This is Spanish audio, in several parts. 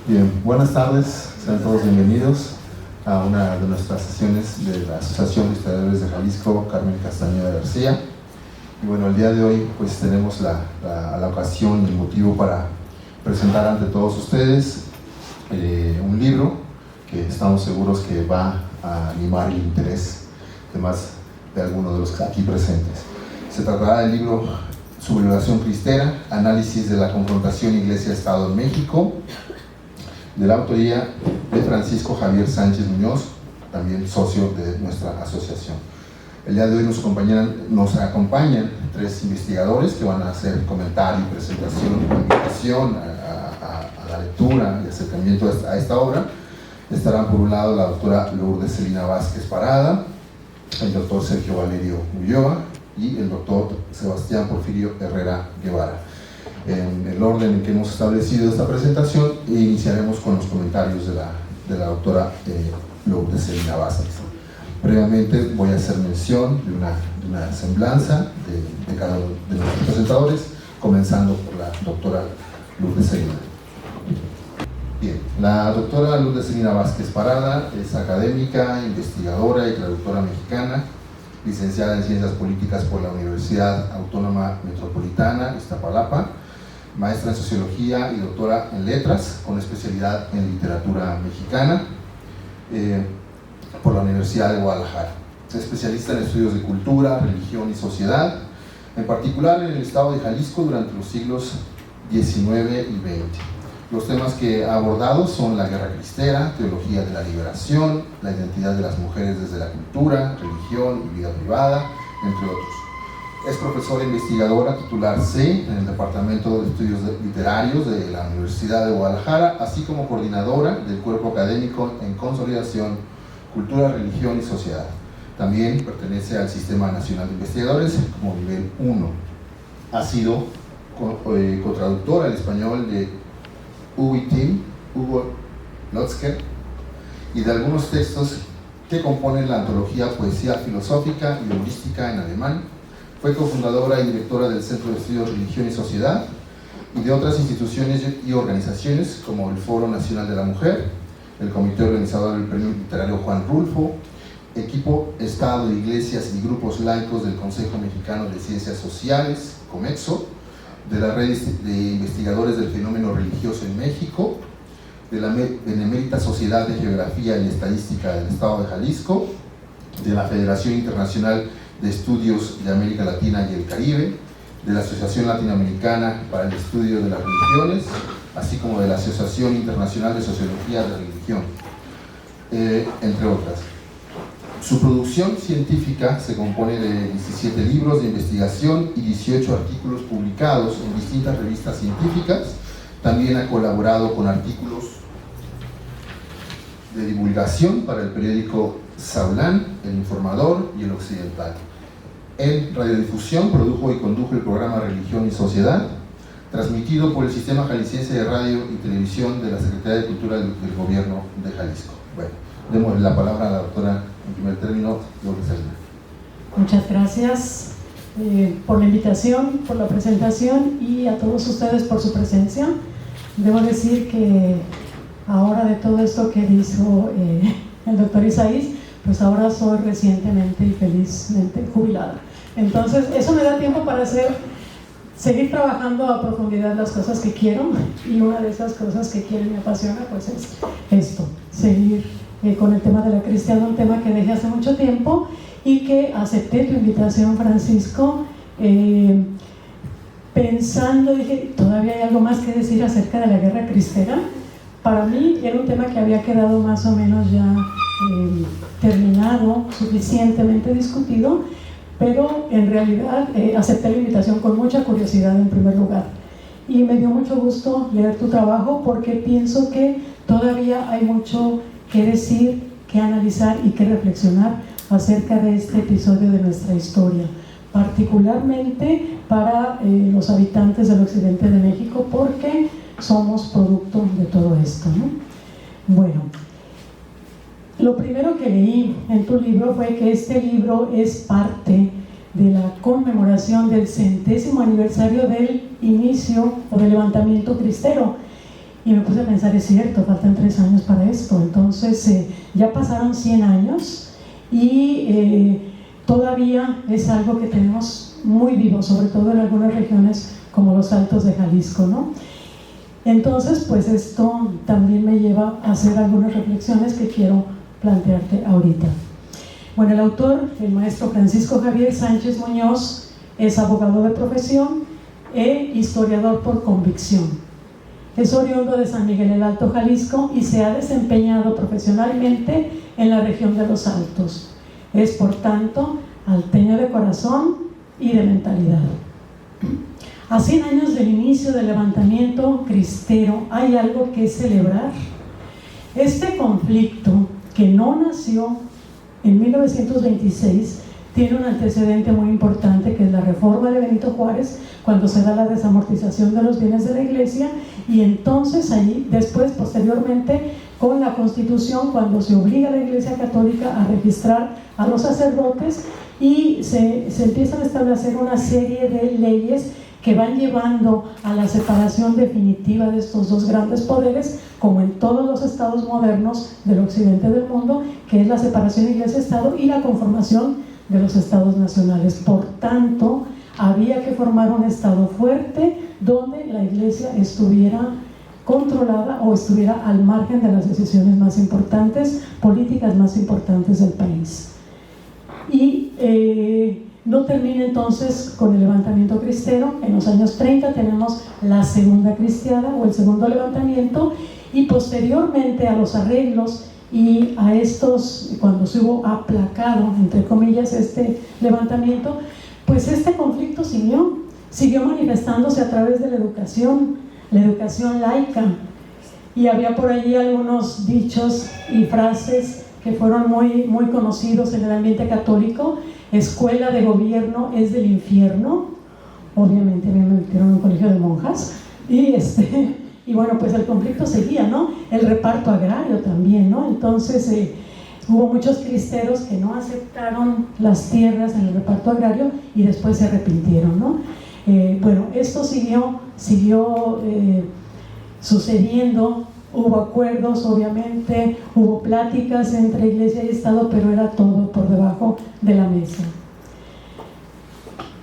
Bien, buenas tardes, sean todos bienvenidos a una de nuestras sesiones de la Asociación de Historiadores de Jalisco, Carmen Castañeda García. Y bueno, el día de hoy pues tenemos la ocasión y el motivo para presentar ante todos ustedes un libro que estamos seguros que va a animar el interés de más de algunos de los aquí presentes. Se tratará del libro Sublevación Cristera, análisis de la confrontación Iglesia-Estado en México, de la autoría de Francisco Javier Sánchez Muñoz, también socio de nuestra asociación. El día de hoy nos acompañan tres investigadores que van a hacer comentario, presentación, invitación a la lectura y acercamiento a esta obra. Estarán por un lado la doctora Lourdes Celina Vázquez Parada, el doctor Sergio Valerio Ulloa y el doctor Sebastián Porfirio Herrera Guevara. En el orden en que hemos establecido esta presentación, iniciaremos con los comentarios de la doctora Lourdes Celina Vázquez. Previamente voy a hacer mención de una semblanza de cada uno de nuestros presentadores, comenzando por la doctora Lourdes Celina. Bien, la doctora Lourdes Celina Vázquez Parada es académica, investigadora y traductora mexicana, licenciada en Ciencias Políticas por la Universidad Autónoma Metropolitana, Iztapalapa, maestra en Sociología y doctora en Letras, con especialidad en Literatura Mexicana, por la Universidad de Guadalajara. Es especialista en estudios de cultura, religión y sociedad, en particular en el estado de Jalisco durante los siglos XIX y XX. Los temas que ha abordado son la guerra cristera, teología de la liberación, la identidad de las mujeres desde la cultura, religión y vida privada, entre otros. Es profesora investigadora titular C en el Departamento de Estudios Literarios de la Universidad de Guadalajara, así como coordinadora del Cuerpo Académico en Consolidación, Cultura, Religión y Sociedad. También pertenece al Sistema Nacional de Investigadores como nivel 1. Ha sido cotraductora al español de Hugo Lotzker y de algunos textos que componen la antología Poesía Filosófica y Humorística en alemán. Fue cofundadora y directora del Centro de Estudios Religión y Sociedad y de otras instituciones y organizaciones como el Foro Nacional de la Mujer, el Comité Organizador del Premio Literario Juan Rulfo, Equipo Estado, Iglesias y Grupos Laicos del Consejo Mexicano de Ciencias Sociales, COMEXO, de la Red de Investigadores del Fenómeno Religioso en México, de la Benemérita Sociedad de Geografía y Estadística del Estado de Jalisco, de la Federación Internacional de Estudios de América Latina y el Caribe, de la Asociación Latinoamericana para el Estudio de las Religiones, así como de la Asociación Internacional de Sociología de la Religión, entre otras. Su producción científica se compone de 17 libros de investigación y 18 artículos publicados en distintas revistas científicas. También ha colaborado con artículos de divulgación para el periódico Saulán, El Informador y El Occidental. En radiodifusión produjo y condujo el programa Religión y Sociedad, transmitido por el Sistema Jalisciense de Radio y Televisión de la Secretaría de Cultura del Gobierno de Jalisco. Bueno, demos la palabra a la doctora, en primer término, Lourdes Celina. Muchas gracias por la invitación, por la presentación y a todos ustedes por su presencia. Debo decir que ahora de todo esto que dijo el doctor Isaías, pues ahora soy recientemente y felizmente jubilada. Entonces, eso me da tiempo para seguir trabajando a profundidad las cosas que quiero, y una de esas cosas que quiero y me apasiona pues es esto, seguir con el tema de la cristiandad, un tema que dejé hace mucho tiempo y que acepté tu invitación, Francisco, pensando, dije, todavía hay algo más que decir acerca de la guerra cristera. Para mí era un tema que había quedado más o menos ya terminado, suficientemente discutido, pero en realidad acepté la invitación con mucha curiosidad en primer lugar, y me dio mucho gusto leer tu trabajo porque pienso que todavía hay mucho que decir, que analizar y que reflexionar acerca de este episodio de nuestra historia, particularmente para los habitantes del occidente de México, porque somos producto de todo esto, ¿no? Bueno, lo primero que leí en tu libro fue que este libro es parte de la conmemoración del 100º aniversario del inicio o del levantamiento cristero, Y me puse a pensar, es cierto, faltan 3 años para esto. Entonces ya pasaron 100 años y todavía es algo que tenemos muy vivo, sobre todo en algunas regiones como los Altos de Jalisco, ¿no? Entonces, pues esto también me lleva a hacer algunas reflexiones que quiero plantearte ahorita. Bueno, el autor, el maestro Francisco Javier Sánchez Muñoz, es abogado de profesión e historiador por convicción. Es oriundo de San Miguel el Alto, Jalisco, y se ha desempeñado profesionalmente en la región de los Altos. Es, por tanto, alteño de corazón y de mentalidad. A 100 años del inicio del levantamiento cristero, ¿hay algo que celebrar? Este conflicto, que no nació en 1926, tiene un antecedente muy importante, que es la reforma de Benito Juárez, cuando se da la desamortización de los bienes de la Iglesia, y entonces allí, después, posteriormente, con la Constitución, cuando se obliga a la Iglesia Católica a registrar a los sacerdotes, y se empiezan a establecer una serie de leyes que van llevando a la separación definitiva de estos dos grandes poderes, como en todos los estados modernos del occidente del mundo, que es la separación Iglesia-Estado y la conformación de los estados nacionales. Por tanto, había que formar un estado fuerte donde la Iglesia estuviera controlada o estuviera al margen de las decisiones más importantes, políticas más importantes del país. Y no termina entonces con el levantamiento cristero. En los años 30 tenemos la segunda cristiada o el segundo levantamiento, y posteriormente a los arreglos y a estos, cuando se hubo aplacado, entre comillas, este levantamiento, pues este conflicto siguió manifestándose a través de la educación laica, y había por allí algunos dichos y frases que fueron muy conocidos en el ambiente católico. Escuela de gobierno es del infierno. Obviamente me metieron en un colegio de monjas, y bueno, pues el conflicto seguía, ¿no? El reparto agrario también, ¿no? Entonces hubo muchos cristeros que no aceptaron las tierras en el reparto agrario y después se arrepintieron, ¿no? Bueno, esto siguió sucediendo. Hubo acuerdos, obviamente, hubo pláticas entre Iglesia y Estado, pero era todo por debajo de la mesa.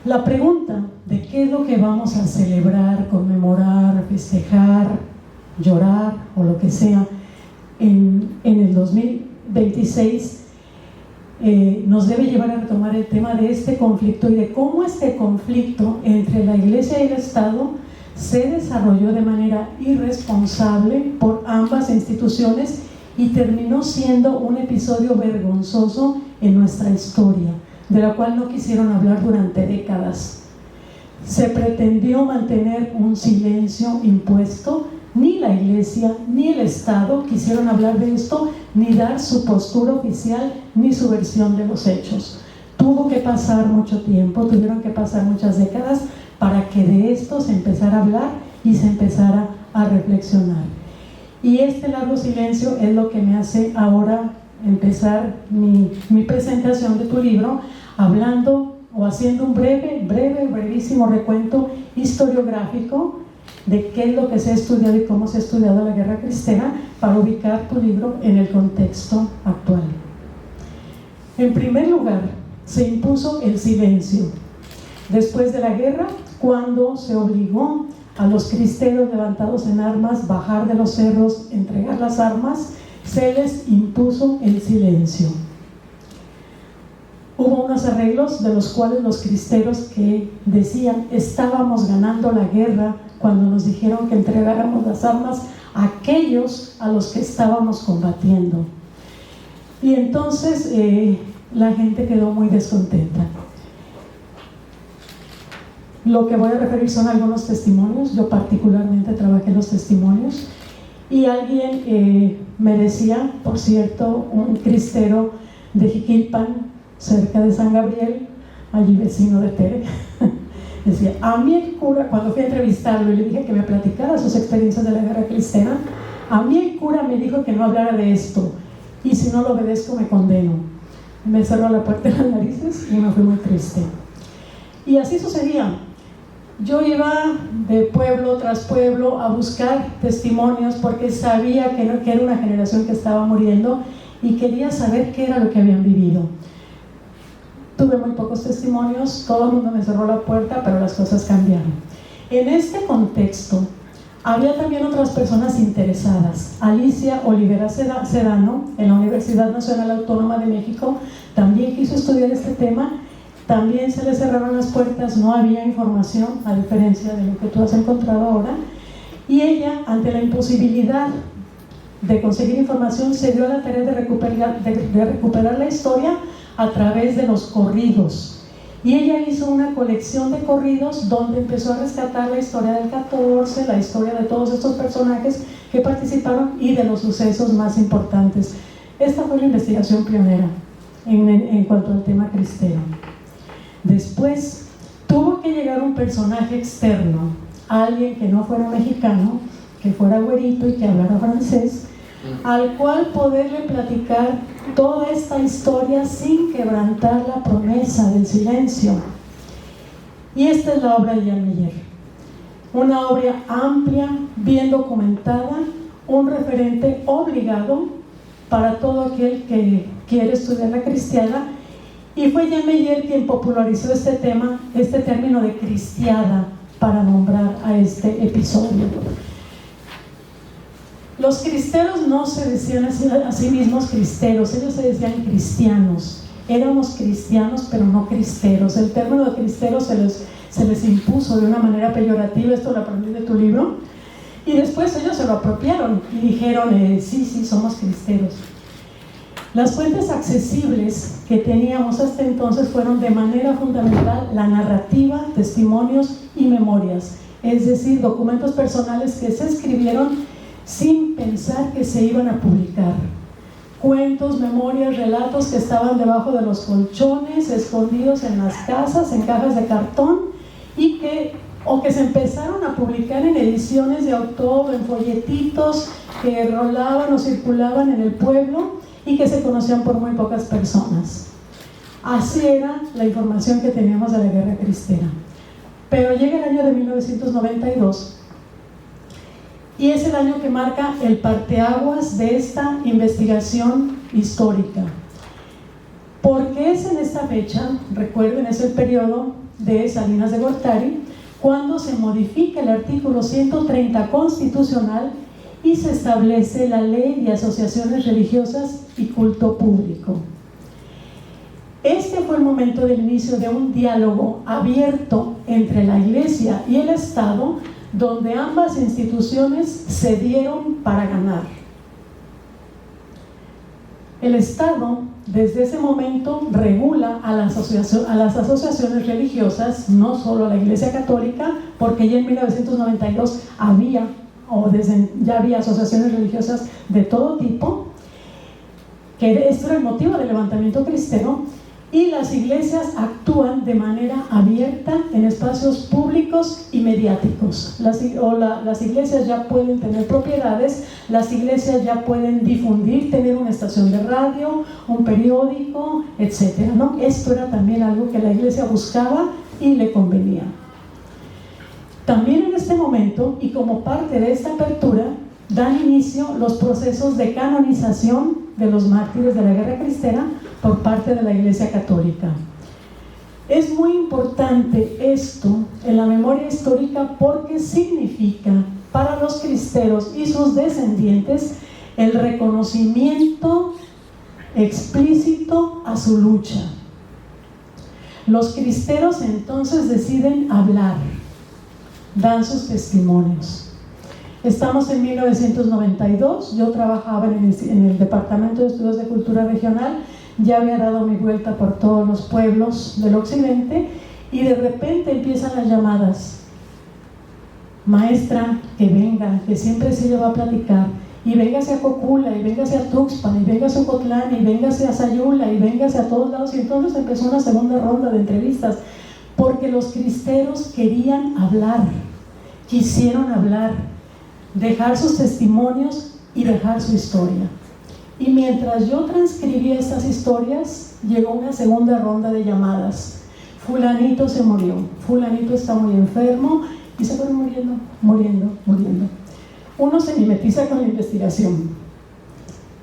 La pregunta de qué es lo que vamos a celebrar, conmemorar, festejar, llorar o lo que sea en el 2026 nos debe llevar a retomar el tema de este conflicto y de cómo este conflicto entre la Iglesia y el Estado se desarrolló de manera irresponsable por ambas instituciones y terminó siendo un episodio vergonzoso en nuestra historia, de la cual no quisieron hablar durante décadas. Se pretendió mantener un silencio impuesto. Ni la Iglesia ni el Estado quisieron hablar de esto, ni dar su postura oficial, ni su versión de los hechos. Tuvo que pasar mucho tiempo, tuvieron que pasar muchas décadas para que de esto se empezara a hablar y se empezara a reflexionar. Y este largo silencio es lo que me hace ahora empezar mi presentación de tu libro, hablando o haciendo un brevísimo recuento historiográfico de qué es lo que se ha estudiado y cómo se ha estudiado la guerra cristera, para ubicar tu libro en el contexto actual. En primer lugar, se impuso el silencio. Después de la guerra, cuando se obligó a los cristeros levantados en armas bajar de los cerros, entregar las armas, se les impuso el silencio. Hubo unos arreglos de los cuales los cristeros que decían estábamos ganando la guerra cuando nos dijeron que entregáramos las armas a aquellos a los que estábamos combatiendo. Y entonces la gente quedó muy descontenta. Lo que voy a referir son algunos testimonios. Yo particularmente trabajé los testimonios, y alguien me decía, por cierto, un cristero de Jiquilpan, cerca de San Gabriel, allí vecino de Tere, decía, a mí el cura, cuando fui a entrevistarlo y le dije que me platicara sus experiencias de la guerra cristera, a mí el cura me dijo que no hablara de esto, y si no lo obedezco me condeno. Me cerró la puerta de las narices y me fui muy triste. Y así sucedía. yo iba de pueblo tras pueblo a buscar testimonios porque sabía que era una generación que estaba muriendo y quería saber qué era lo que habían vivido. Tuve muy pocos testimonios, todo el mundo me cerró la puerta, pero las cosas cambiaron. En este contexto, había también otras personas interesadas. Alicia Olivera Sedano, en la Universidad Nacional Autónoma de México, también quiso estudiar este tema. También se le cerraron las puertas, no había información, a diferencia de lo que tú has encontrado ahora. Y ella, ante la imposibilidad de conseguir información, se dio a la tarea de recuperar la historia a través de los corridos. Y ella hizo una colección de corridos donde empezó a rescatar la historia del 14, la historia de todos estos personajes que participaron y de los sucesos más importantes. Esta fue la investigación pionera en cuanto al tema cristero. Después tuvo que llegar un personaje externo, alguien que no fuera mexicano, que fuera güerito y que hablara francés, al cual poderle platicar toda esta historia sin quebrantar la promesa del silencio. Y esta es la obra de Jan Meyer, una obra amplia, bien documentada, un referente obligado para todo aquel que quiere estudiar la cristiada. Y fue Jan Meyer quien popularizó este término de cristiada para nombrar a este episodio. Los cristeros no se decían a sí mismos cristeros, ellos se decían cristianos. Éramos cristianos, pero no cristeros. El término de cristeros se les impuso de una manera peyorativa, esto lo aprendí de tu libro, y después ellos se lo apropiaron y dijeron, sí, somos cristeros. Las fuentes accesibles que teníamos hasta entonces fueron de manera fundamental la narrativa, testimonios y memorias, es decir, documentos personales que se escribieron sin pensar que se iban a publicar. Cuentos, memorias, relatos que estaban debajo de los colchones, escondidos en las casas, en cajas de cartón, y que se empezaron a publicar en ediciones de autor, en folletitos que rolaban o circulaban en el pueblo y que se conocían por muy pocas personas. Así era la información que teníamos de la guerra cristera. Pero llega el año de 1992 y es el año que marca el parteaguas de esta investigación histórica. Porque es en esta fecha, recuerden, es el periodo de Salinas de Gortari, cuando se modifica el artículo 130 constitucional y se establece la ley de asociaciones religiosas y culto público. Este fue el momento del inicio de un diálogo abierto entre la Iglesia y el Estado, donde ambas instituciones se dieron para ganar. El Estado, desde ese momento, regula a las asociaciones religiosas, no solo a la Iglesia Católica, porque ya en 1992 ya había asociaciones religiosas de todo tipo, que esto era el motivo del levantamiento cristero, y las iglesias actúan de manera abierta en espacios públicos y mediáticos. Las iglesias ya pueden tener propiedades, las iglesias ya pueden difundir, tener una estación de radio, un periódico, etc., ¿no? Esto era también algo que la iglesia buscaba y le convenía. También en este momento, y como parte de esta apertura, dan inicio los procesos de canonización de los mártires de la guerra cristera por parte de la Iglesia Católica. Es muy importante esto en la memoria histórica porque significa para los cristeros y sus descendientes el reconocimiento explícito a su lucha. Los cristeros entonces deciden hablar, dan sus testimonios. Estamos en 1992, yo trabajaba en el Departamento de Estudios de Cultura Regional, ya había dado mi vuelta por todos los pueblos del occidente y de repente empiezan las llamadas. Maestra, que venga, que siempre sí le va a platicar, y véngase a Cocula, y véngase a Tuxpan, y véngase a Ocotlán, y véngase a Sayula, y véngase a todos lados. Y entonces empezó una segunda ronda de entrevistas, porque los cristeros querían hablar, quisieron hablar, dejar sus testimonios y dejar su historia. Y mientras yo transcribía estas historias, llegó una segunda ronda de llamadas. fulanito se murió, fulanito está muy enfermo, y se fueron muriendo. Uno se mimetiza con la investigación.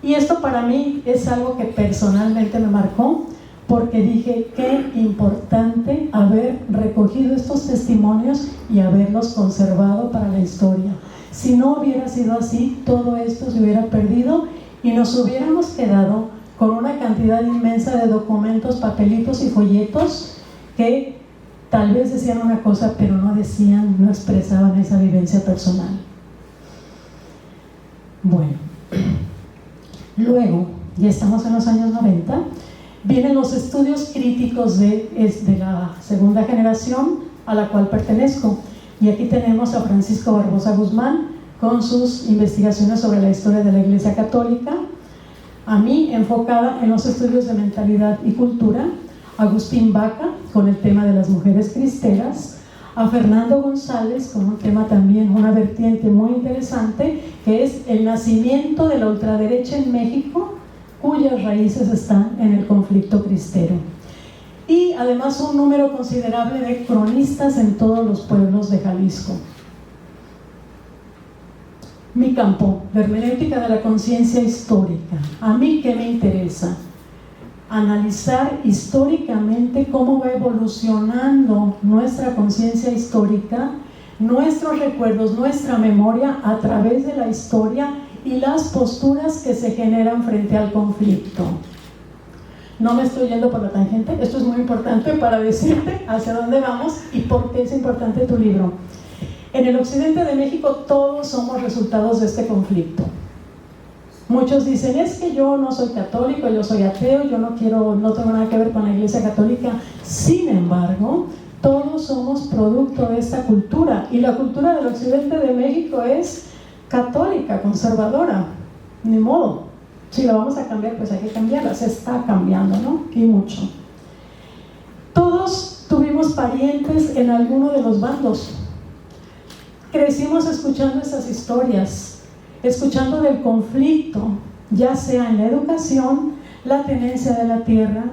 Y esto para mí es algo que personalmente me marcó, porque dije, qué importante haber recogido estos testimonios y haberlos conservado para la historia. Si no hubiera sido así, todo esto se hubiera perdido y nos hubiéramos quedado con una cantidad inmensa de documentos, papelitos y folletos que tal vez decían una cosa, pero no expresaban esa vivencia personal. Bueno, luego, ya estamos en los años 90, vienen los estudios críticos de la segunda generación a la cual pertenezco. Y aquí tenemos a Francisco Barbosa Guzmán con sus investigaciones sobre la historia de la Iglesia Católica, a mí enfocada en los estudios de mentalidad y cultura, Agustín Baca con el tema de las mujeres cristeras, a Fernando González con un tema también, una vertiente muy interesante, que es el nacimiento de la ultraderecha en México, cuyas raíces están en el conflicto cristero. Y además un número considerable de cronistas en todos los pueblos de Jalisco. Mi campo, la hermenéutica de la conciencia histórica. ¿A mí qué me interesa? Analizar históricamente cómo va evolucionando nuestra conciencia histórica, nuestros recuerdos, nuestra memoria a través de la historia y las posturas que se generan frente al conflicto. No me estoy yendo por la tangente, esto es muy importante para decirte hacia dónde vamos y por qué es importante tu libro. En el occidente de México todos somos resultados de este conflicto. Muchos dicen, es que yo no soy católico, yo soy ateo, yo no tengo nada que ver con la Iglesia Católica. Sin embargo, todos somos producto de esta cultura, y la cultura del occidente de México es católica, conservadora, ni modo. Si la vamos a cambiar, pues hay que cambiarla, se está cambiando, ¿no? Y mucho. Todos tuvimos parientes en alguno de los bandos. Crecimos escuchando esas historias, escuchando del conflicto, ya sea en la educación, la tenencia de la tierra,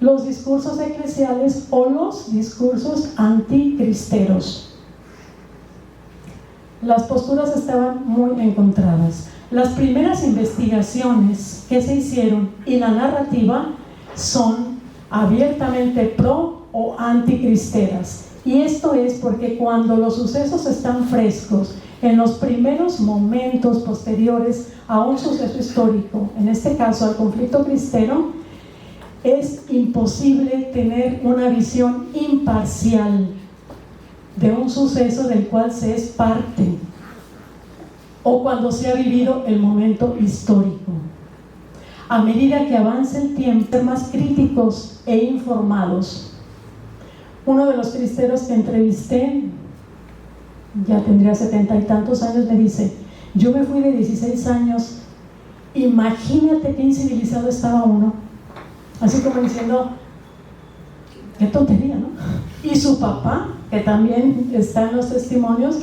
los discursos eclesiales o los discursos anticristeros. Las posturas estaban muy encontradas. Las primeras investigaciones que se hicieron y la narrativa son abiertamente pro o anticristeras. Y esto es porque cuando los sucesos están frescos, en los primeros momentos posteriores a un suceso histórico, en este caso al conflicto cristero, es imposible tener una visión imparcial de un suceso del cual se es parte, o cuando se ha vivido el momento histórico. A medida que avance el tiempo, ser más críticos e informados. Uno de los cristeros que entrevisté, ya tendría 70 y tantos años, me dice, yo me fui de 16 años, imagínate qué incivilizado estaba uno. Así como diciendo, qué tontería, ¿no? Y su papá, que también está en los testimonios,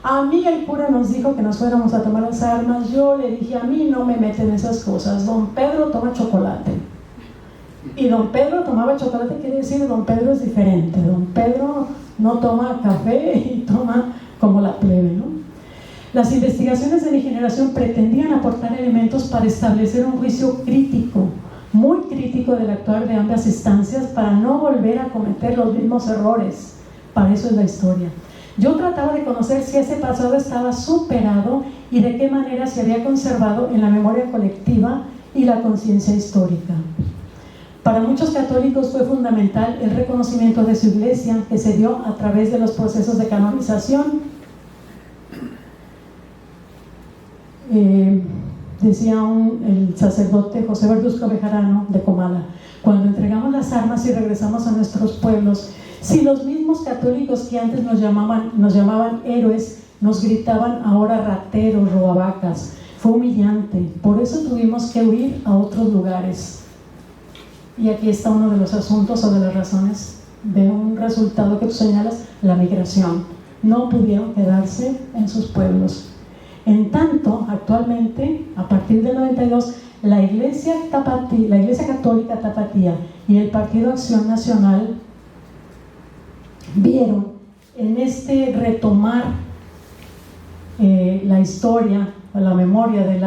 a mí el cura nos dijo que nos fuéramos a tomar las armas. Yo le dije, a mí no me meten esas cosas. Don Pedro toma chocolate. Y don Pedro tomaba chocolate, quiere decir, don Pedro es diferente. Don Pedro no toma café y toma como la plebe, ¿no? Las investigaciones de mi generación pretendían aportar elementos para establecer un juicio crítico, muy crítico del actuar de ambas instancias, para no volver a cometer los mismos errores. Para eso es la historia. Yo trataba de conocer si ese pasado estaba superado y de qué manera se había conservado en la memoria colectiva y la conciencia histórica. Para muchos católicos fue fundamental el reconocimiento de su iglesia, que se dio a través de los procesos de canonización. Decía el sacerdote José Verduzco Bejarano de Comala, cuando entregamos las armas y regresamos a nuestros pueblos, si los mismos católicos que antes nos llamaban héroes, nos gritaban ahora rateros, robavacas, fue humillante. Por eso tuvimos que huir a otros lugares. Y aquí está uno de los asuntos o de las razones de un resultado que tú señalas, la migración. No pudieron quedarse en sus pueblos. En tanto, actualmente, a partir del 92, la Iglesia Católica Tapatía y el Partido Acción Nacional vieron en este retomar la historia o la memoria de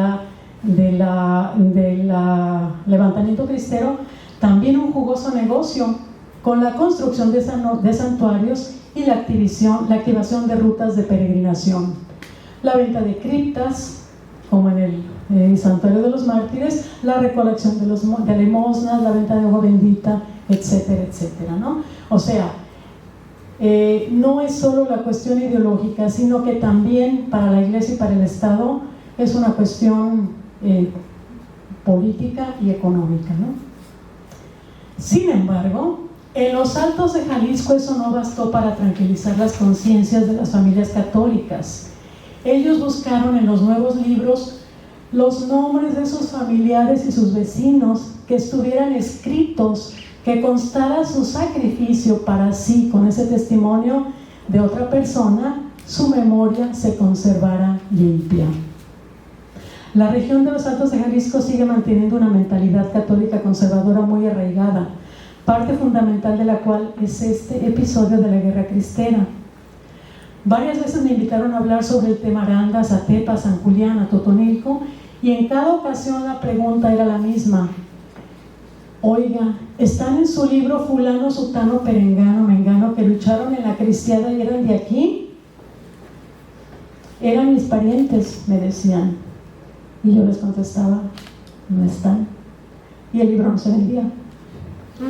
la levantamiento cristero también un jugoso negocio con la construcción de santuarios y la activación de rutas de peregrinación, la venta de criptas como en el santuario de los mártires, la recolección de limosnas, la venta de agua bendita, etcétera, etcétera, ¿no? O sea, no es solo la cuestión ideológica, sino que también para la Iglesia y para el Estado es una cuestión política y económica, ¿no? Sin embargo, en los Altos de Jalisco eso no bastó para tranquilizar las conciencias de las familias católicas. Ellos buscaron en los nuevos libros los nombres de sus familiares y sus vecinos que estuvieran escritos, que constara su sacrificio para así, con ese testimonio de otra persona, su memoria se conservara limpia. La región de los Altos de Jalisco sigue manteniendo una mentalidad católica conservadora muy arraigada, parte fundamental de la cual es este episodio de la Guerra Cristera. Varias veces me invitaron a hablar sobre el tema Aranda, Zatepa, San Julián, Atotonilco, y en cada ocasión la pregunta era la misma: oiga, ¿están en su libro fulano, sutano, perengano, mengano que lucharon en la cristiada y eran de aquí? Eran mis parientes, me decían. Y yo les contestaba, no están. Y el libro no se vendía.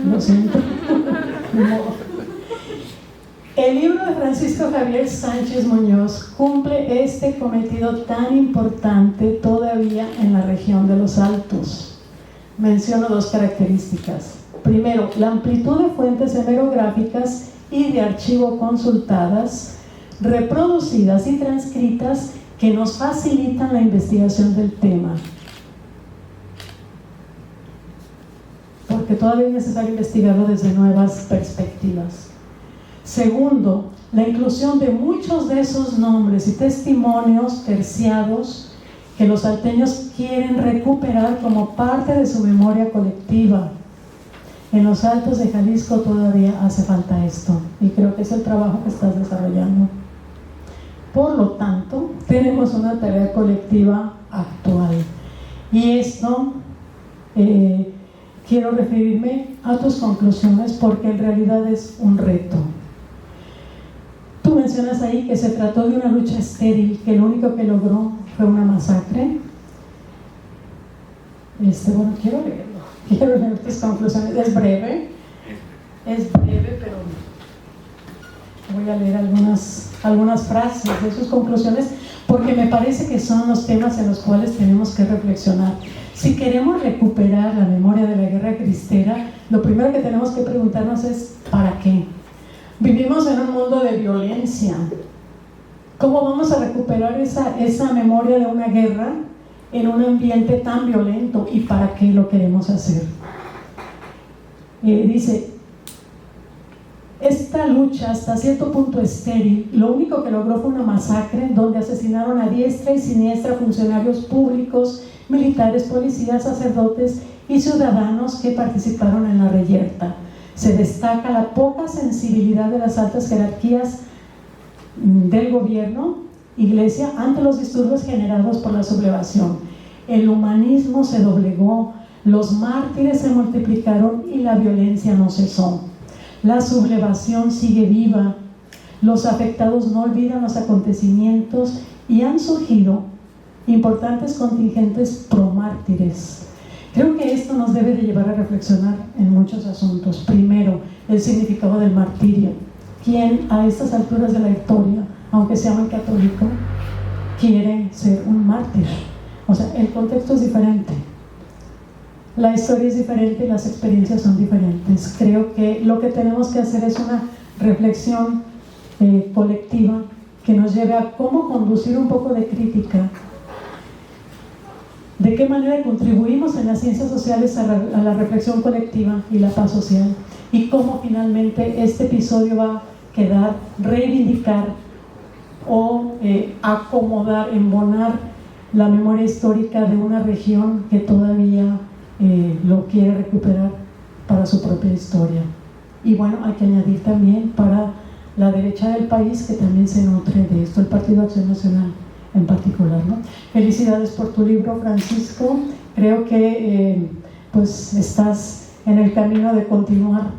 Lo siento. El libro de Francisco Javier Sánchez Muñoz cumple este cometido tan importante todavía en la región de los Altos. Menciono dos características. Primero, la amplitud de fuentes hemerográficas y de archivo consultadas, reproducidas y transcritas que nos facilitan la investigación del tema. Porque todavía es necesario investigarlo desde nuevas perspectivas. Segundo, la inclusión de muchos de esos nombres y testimonios terciados que los salteños quieren recuperar como parte de su memoria colectiva. En los Altos de Jalisco todavía hace falta esto, y creo que es el trabajo que estás desarrollando. Por lo tanto, tenemos una tarea colectiva actual. Y esto, quiero referirme a tus conclusiones porque en realidad es un reto. Tú mencionas ahí que se trató de una lucha estéril, que lo único que logró fue una masacre. Bueno, quiero leer tus conclusiones. Es breve, pero voy a leer algunas frases de sus conclusiones porque me parece que son los temas en los cuales tenemos que reflexionar. Si queremos recuperar la memoria de la Guerra Cristera, lo primero que tenemos que preguntarnos es ¿para qué? Vivimos en un mundo de violencia. ¿Cómo vamos a recuperar esa memoria de una guerra en un ambiente tan violento? ¿Y para qué lo queremos hacer? Dice, esta lucha hasta cierto punto estéril, lo único que logró fue una masacre donde asesinaron a diestra y siniestra funcionarios públicos, militares, policías, sacerdotes y ciudadanos que participaron en la reyerta. Se destaca la poca sensibilidad de las altas jerarquías del gobierno, iglesia, ante los disturbios generados por la sublevación. El humanismo se doblegó, los mártires se multiplicaron y la violencia no cesó. La sublevación sigue viva, los afectados no olvidan los acontecimientos y han surgido importantes contingentes promártires. Creo que esto nos debe de llevar a reflexionar en muchos asuntos. Primero, el significado del martirio. ¿Quién a estas alturas de la historia, aunque sea muy católico, quiere ser un mártir? O sea, el contexto es diferente. La historia es diferente y las experiencias son diferentes. Creo que lo que tenemos que hacer es una reflexión colectiva que nos lleve a cómo conducir un poco de crítica. ¿De qué manera contribuimos en las ciencias sociales a la reflexión colectiva y la paz social? Y cómo finalmente este episodio va a quedar, reivindicar o acomodar, embonar la memoria histórica de una región que todavía lo quiere recuperar para su propia historia. Y bueno, hay que añadir también para la derecha del país, que también se nutre de esto, el Partido Acción Nacional en particular, ¿no? Felicidades por tu libro, Francisco. Creo que pues estás en el camino de continuar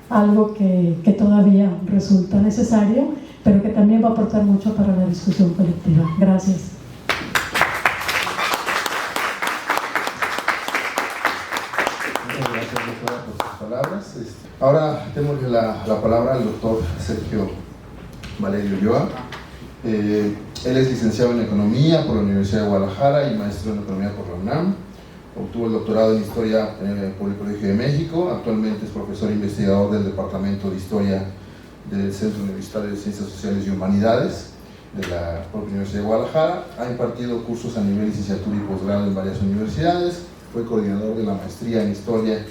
algo que todavía resulta necesario, pero que también va a aportar mucho para la discusión colectiva. Gracias. Muchas gracias, doctora, por sus palabras. Ahora tenemos la palabra al doctor Sergio Valerio Ulloa. Él es licenciado en Economía por la Universidad de Guadalajara y maestro en Economía por la UNAM. Obtuvo el doctorado en Historia por el Colegio de México. Actualmente es profesor e investigador del Departamento de Historia del Centro Universitario de Ciencias Sociales y Humanidades de la propia Universidad de Guadalajara. Ha impartido cursos a nivel licenciatura y posgrado en varias universidades. Fue coordinador de la maestría en Historia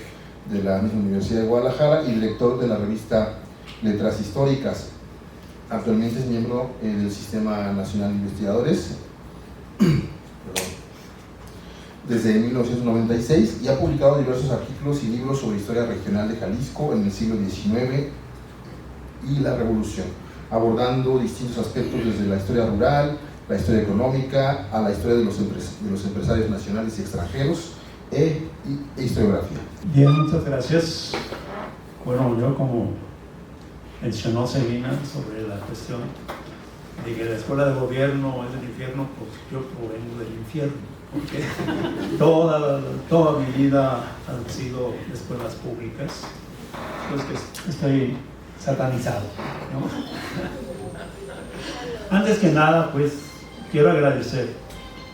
de la misma Universidad de Guadalajara y director de la revista Letras Históricas. Actualmente es miembro del Sistema Nacional de Investigadores desde 1996 y ha publicado diversos artículos y libros sobre historia regional de Jalisco en el siglo XIX y la Revolución, abordando distintos aspectos desde la historia rural, la historia económica, a la historia de los empresarios nacionales y extranjeros e historiografía. Bien, muchas gracias. Bueno, yo como mencionó Celina sobre la cuestión de que la escuela de gobierno es el infierno, pues yo provengo del infierno, porque toda mi vida han sido escuelas públicas, pues que estoy satanizado, ¿no? Antes que nada, pues quiero agradecer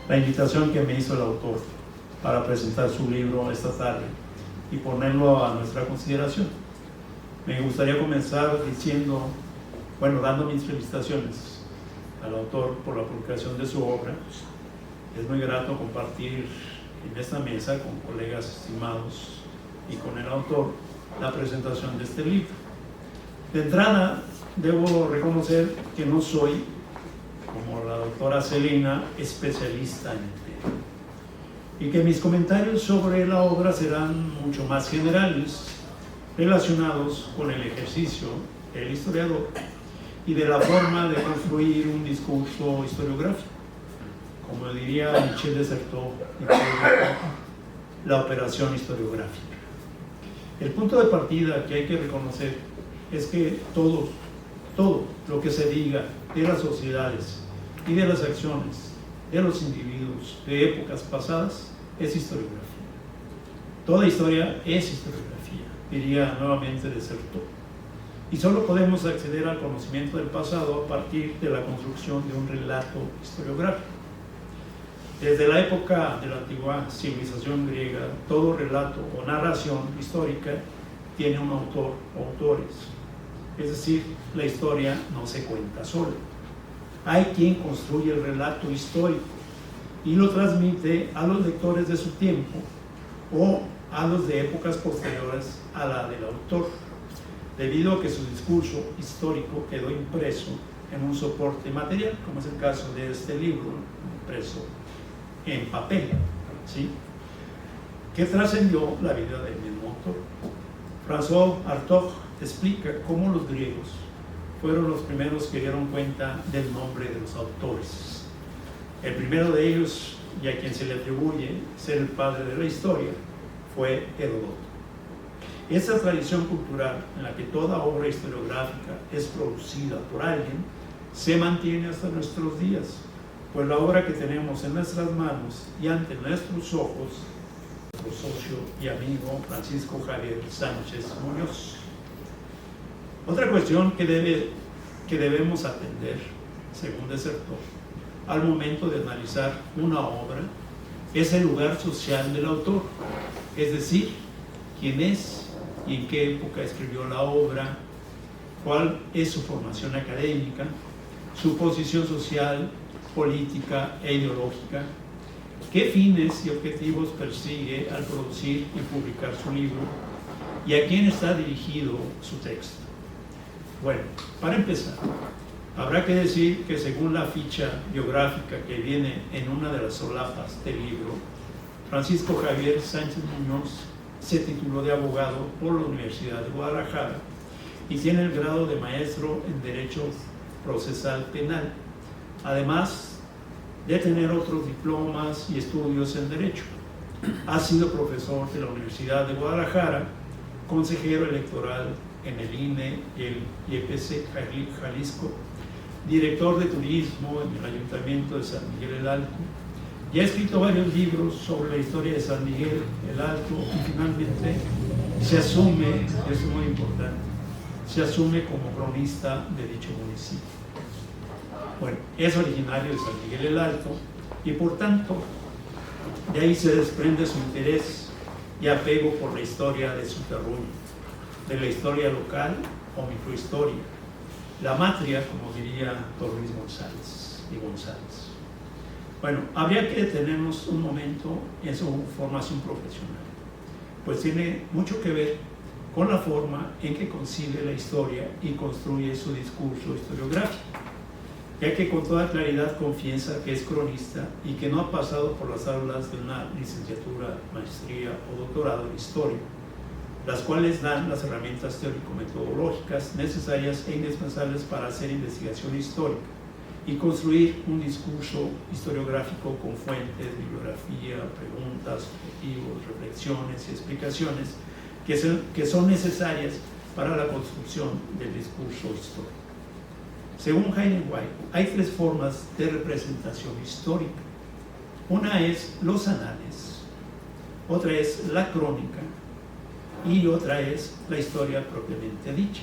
la invitación que me hizo el autor para presentar su libro esta tarde y ponerlo a nuestra consideración. Me gustaría comenzar diciendo, dando mis felicitaciones al autor por la publicación de su obra. Es muy grato compartir en esta mesa con colegas estimados y con el autor la presentación de este libro. De entrada, debo reconocer que no soy, como la doctora Celina, especialista en el tema, y que mis comentarios sobre la obra serán mucho más generales, relacionados con el ejercicio del historiador y de la forma de construir un discurso historiográfico. Como diría Michel Desserteau, la operación historiográfica. El punto de partida que hay que reconocer es que todo lo que se diga de las sociedades y de las acciones de los individuos de épocas pasadas es historiografía. Toda historia es historiografía, diría nuevamente Desserteau. Y solo podemos acceder al conocimiento del pasado a partir de la construcción de un relato historiográfico. Desde la época de la antigua civilización griega, todo relato o narración histórica tiene un autor o autores. Es decir, la historia no se cuenta sola. Hay quien construye el relato histórico y lo transmite a los lectores de su tiempo o a los de épocas posteriores a la del autor, debido a que su discurso histórico quedó impreso en un soporte material, como es el caso de este libro, impreso en papel, ¿sí?, que trascendió la vida del mismo autor. François Hartog explica cómo los griegos fueron los primeros que dieron cuenta del nombre de los autores. El primero de ellos, y a quien se le atribuye ser el padre de la historia, fue Heródoto. Esta tradición cultural en la que toda obra historiográfica es producida por alguien se mantiene hasta nuestros días, pues la obra que tenemos en nuestras manos y ante nuestros ojos, nuestro socio y amigo Francisco Javier Sánchez Muñoz. Otra cuestión que debemos atender, según Desserteau, al momento de analizar una obra, es el lugar social del autor, es decir, quién es y en qué época escribió la obra, cuál es su formación académica, su posición social, política e ideológica, qué fines y objetivos persigue al producir y publicar su libro y a quién está dirigido su texto. Bueno, para empezar, habrá que decir que según la ficha biográfica que viene en una de las solapas del libro, Francisco Javier Sánchez Muñoz se tituló de abogado por la Universidad de Guadalajara y tiene el grado de maestro en Derecho Procesal Penal, además de tener otros diplomas y estudios en Derecho. Ha sido profesor de la Universidad de Guadalajara, consejero electoral en el INE y el IEPC Jalisco, director de turismo en el Ayuntamiento de San Miguel el Alto, y ha escrito varios libros sobre la historia de San Miguel el Alto, y finalmente se asume, eso es muy importante, se asume como cronista de dicho municipio. Bueno, es originario de San Miguel el Alto y por tanto de ahí se desprende su interés y apego por la historia de su terruño, de la historia local o microhistoria, la matria, como diría Don Luis González y González. Bueno, habría que detenernos un momento en su formación profesional, pues tiene mucho que ver con la forma en que concibe la historia y construye su discurso historiográfico, ya que con toda claridad confiesa que es cronista y que no ha pasado por las aulas de una licenciatura, maestría o doctorado en historia, las cuales dan las herramientas teórico-metodológicas necesarias e indispensables para hacer investigación histórica y construir un discurso historiográfico con fuentes, bibliografía, preguntas, objetivos, reflexiones y explicaciones que son necesarias para la construcción del discurso histórico. Según Heiner White, hay tres formas de representación histórica. Una es los anales, otra es la crónica y otra es la historia propiamente dicha,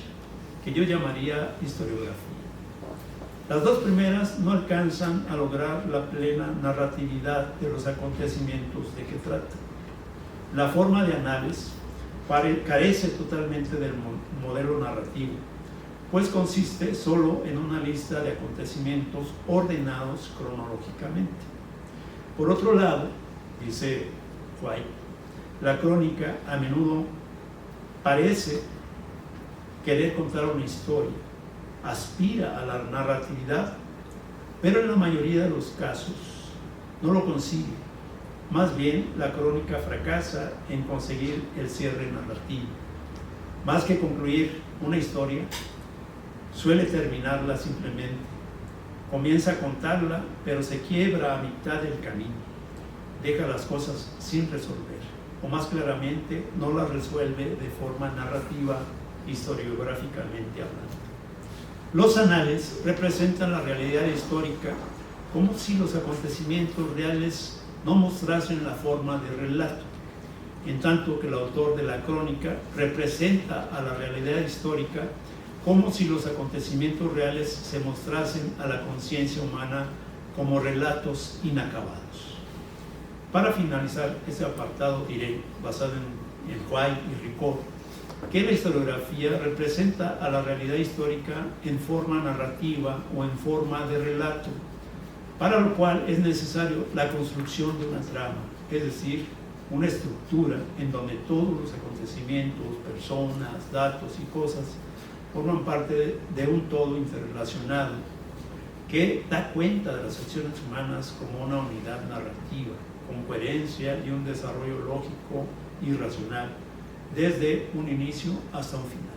que yo llamaría historiografía. Las dos primeras no alcanzan a lograr la plena narratividad de los acontecimientos de que trata. La forma de anales carece totalmente del modelo narrativo, pues consiste solo en una lista de acontecimientos ordenados cronológicamente. Por otro lado, dice White, la crónica a menudo parece querer contar una historia, aspira a la narratividad, pero en la mayoría de los casos no lo consigue. Más bien, la crónica fracasa en conseguir el cierre narrativo. Más que concluir una historia, suele terminarla simplemente. Comienza a contarla, pero se quiebra a mitad del camino. Deja las cosas sin resolver, o más claramente, no las resuelve de forma narrativa, historiográficamente hablando. Los anales representan la realidad histórica como si los acontecimientos reales no mostrasen la forma de relato, en tanto que el autor de la crónica representa a la realidad histórica como si los acontecimientos reales se mostrasen a la conciencia humana como relatos inacabados. Para finalizar este apartado diré, basado en White y Ricord, que la historiografía representa a la realidad histórica en forma narrativa o en forma de relato, para lo cual es necesario la construcción de una trama, es decir, una estructura en donde todos los acontecimientos, personas, datos y cosas forman parte de un todo interrelacionado que da cuenta de las acciones humanas como una unidad narrativa, con coherencia y un desarrollo lógico y racional, desde un inicio hasta un final.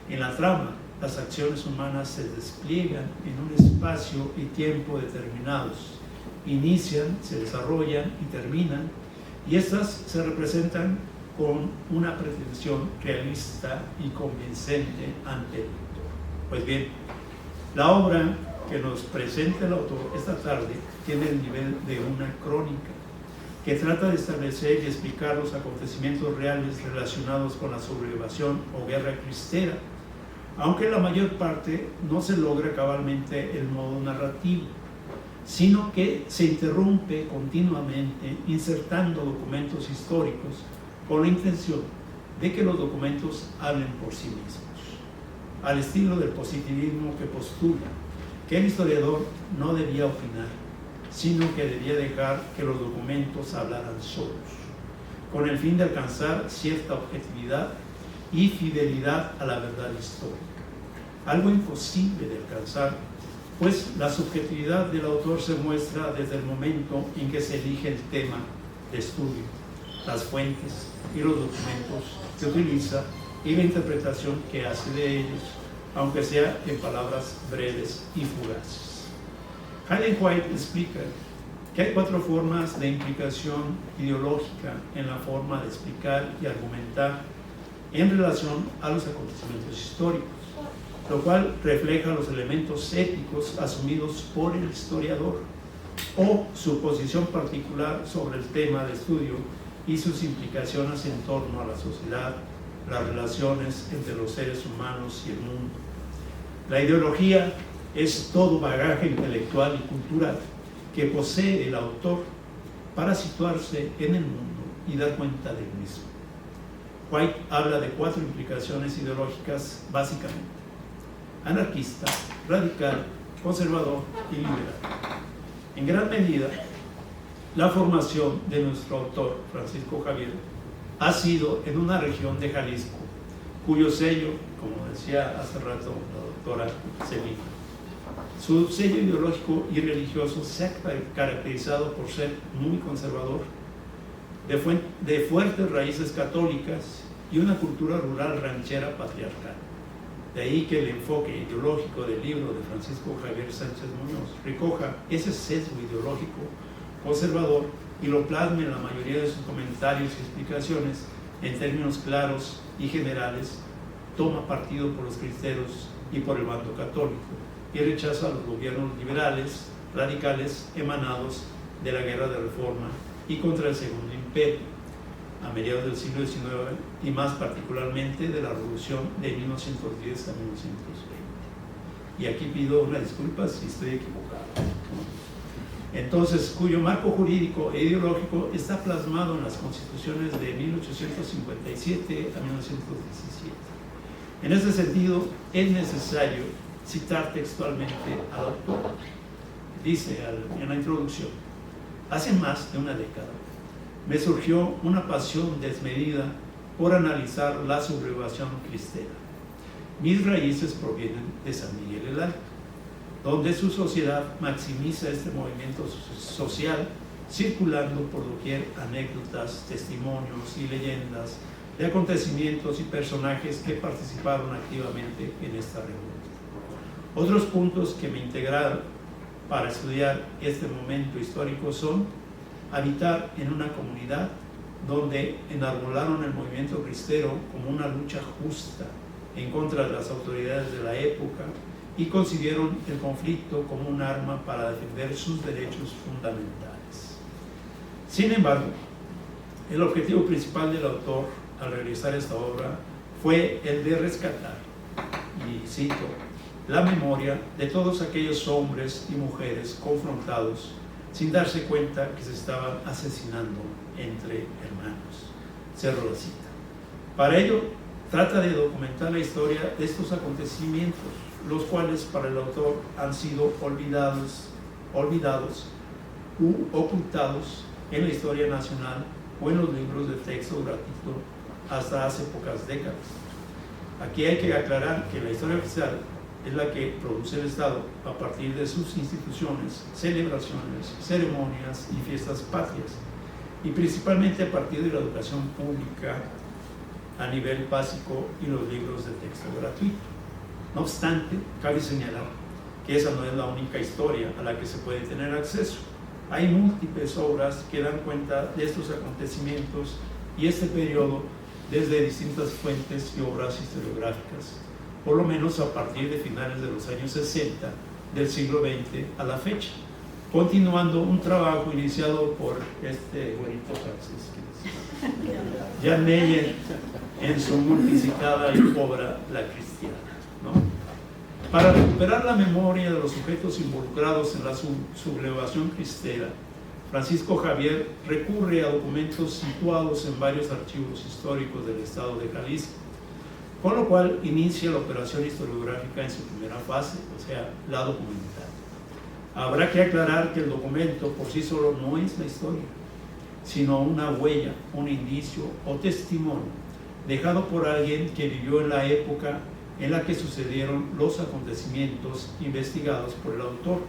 En la trama, las acciones humanas se despliegan en un espacio y tiempo determinados, inician, se desarrollan y terminan, y estas se representan con una pretensión realista y convincente ante el lector. Pues bien, la obra que nos presenta el autor esta tarde tiene el nivel de una crónica que trata de establecer y explicar los acontecimientos reales relacionados con la sublevación o guerra cristera, aunque la mayor parte no se logra cabalmente el modo narrativo, sino que se interrumpe continuamente insertando documentos históricos con la intención de que los documentos hablen por sí mismos, al estilo del positivismo que postula que el historiador no debía opinar, sino que debía dejar que los documentos hablaran solos, con el fin de alcanzar cierta objetividad y fidelidad a la verdad histórica. Algo imposible de alcanzar, pues la subjetividad del autor se muestra desde el momento en que se elige el tema de estudio, las fuentes y los documentos que utiliza y la interpretación que hace de ellos, aunque sea en palabras breves y fugaces. Hayden White explica que hay 4 formas de implicación ideológica en la forma de explicar y argumentar en relación a los acontecimientos históricos, lo cual refleja los elementos éticos asumidos por el historiador o su posición particular sobre el tema de estudio y sus implicaciones en torno a la sociedad, las relaciones entre los seres humanos y el mundo. La ideología es todo bagaje intelectual y cultural que posee el autor para situarse en el mundo y dar cuenta del mismo. White habla de 4 implicaciones ideológicas básicamente: anarquista, radical, conservador y liberal. En gran medida, la formación de nuestro autor, Francisco Javier, ha sido en una región de Jalisco, cuyo sello, como decía hace rato la doctora Celina, su sello ideológico y religioso se ha caracterizado por ser muy conservador, de fuertes raíces católicas y una cultura rural ranchera patriarcal. De ahí que el enfoque ideológico del libro de Francisco Javier Sánchez Muñoz recoja ese sesgo ideológico conservador y lo plasme en la mayoría de sus comentarios y explicaciones en términos claros y generales. Toma partido por los cristeros y por el bando católico y rechaza a los gobiernos liberales, radicales, emanados de la Guerra de Reforma y contra el Segundo Imperio, a mediados del siglo XIX y más particularmente de la Revolución de 1910 a 1920. Y aquí pido una disculpa si estoy equivocado. Entonces, cuyo marco jurídico e ideológico está plasmado en las constituciones de 1857 a 1917. En este sentido, es necesario citar textualmente al autor. Dice en la introducción: hace más de una década me surgió una pasión desmedida por analizar la sublevación cristera. Mis raíces provienen de San Miguel el Alto, donde su sociedad maximiza este movimiento social, circulando por doquier anécdotas, testimonios y leyendas de acontecimientos y personajes que participaron activamente en esta revuelta. Otros puntos que me integraron para estudiar este momento histórico son habitar en una comunidad donde enarbolaron el movimiento cristero como una lucha justa en contra de las autoridades de la época y concibieron el conflicto como un arma para defender sus derechos fundamentales. Sin embargo, el objetivo principal del autor al realizar esta obra fue el de rescatar, y cito, la memoria de todos aquellos hombres y mujeres confrontados sin darse cuenta que se estaban asesinando entre hermanos. Cerro la cita. Para ello, trata de documentar la historia de estos acontecimientos, los cuales para el autor han sido olvidados u ocultados en la historia nacional o en los libros de texto gratuito hasta hace pocas décadas. Aquí hay que aclarar que la historia oficial es la que produce el Estado a partir de sus instituciones, celebraciones, ceremonias y fiestas patrias, y principalmente a partir de la educación pública a nivel básico y los libros de texto gratuito. No obstante, cabe señalar que esa no es la única historia a la que se puede tener acceso. Hay múltiples obras que dan cuenta de estos acontecimientos y este periodo desde distintas fuentes y obras historiográficas, por lo menos a partir de finales de los años 60 del siglo XX a la fecha, continuando un trabajo iniciado por este güerito francés, Jan Meyer, en su multicitada obra La Cristiana, ¿no? Para recuperar la memoria de los sujetos involucrados en la sublevación cristera, Francisco Javier recurre a documentos situados en varios archivos históricos del estado de Jalisco, con lo cual inicia la operación historiográfica en su primera fase, o sea, la documental. Habrá que aclarar que el documento por sí solo no es la historia, sino una huella, un indicio o testimonio dejado por alguien que vivió en la época en la que sucedieron los acontecimientos investigados por el autor,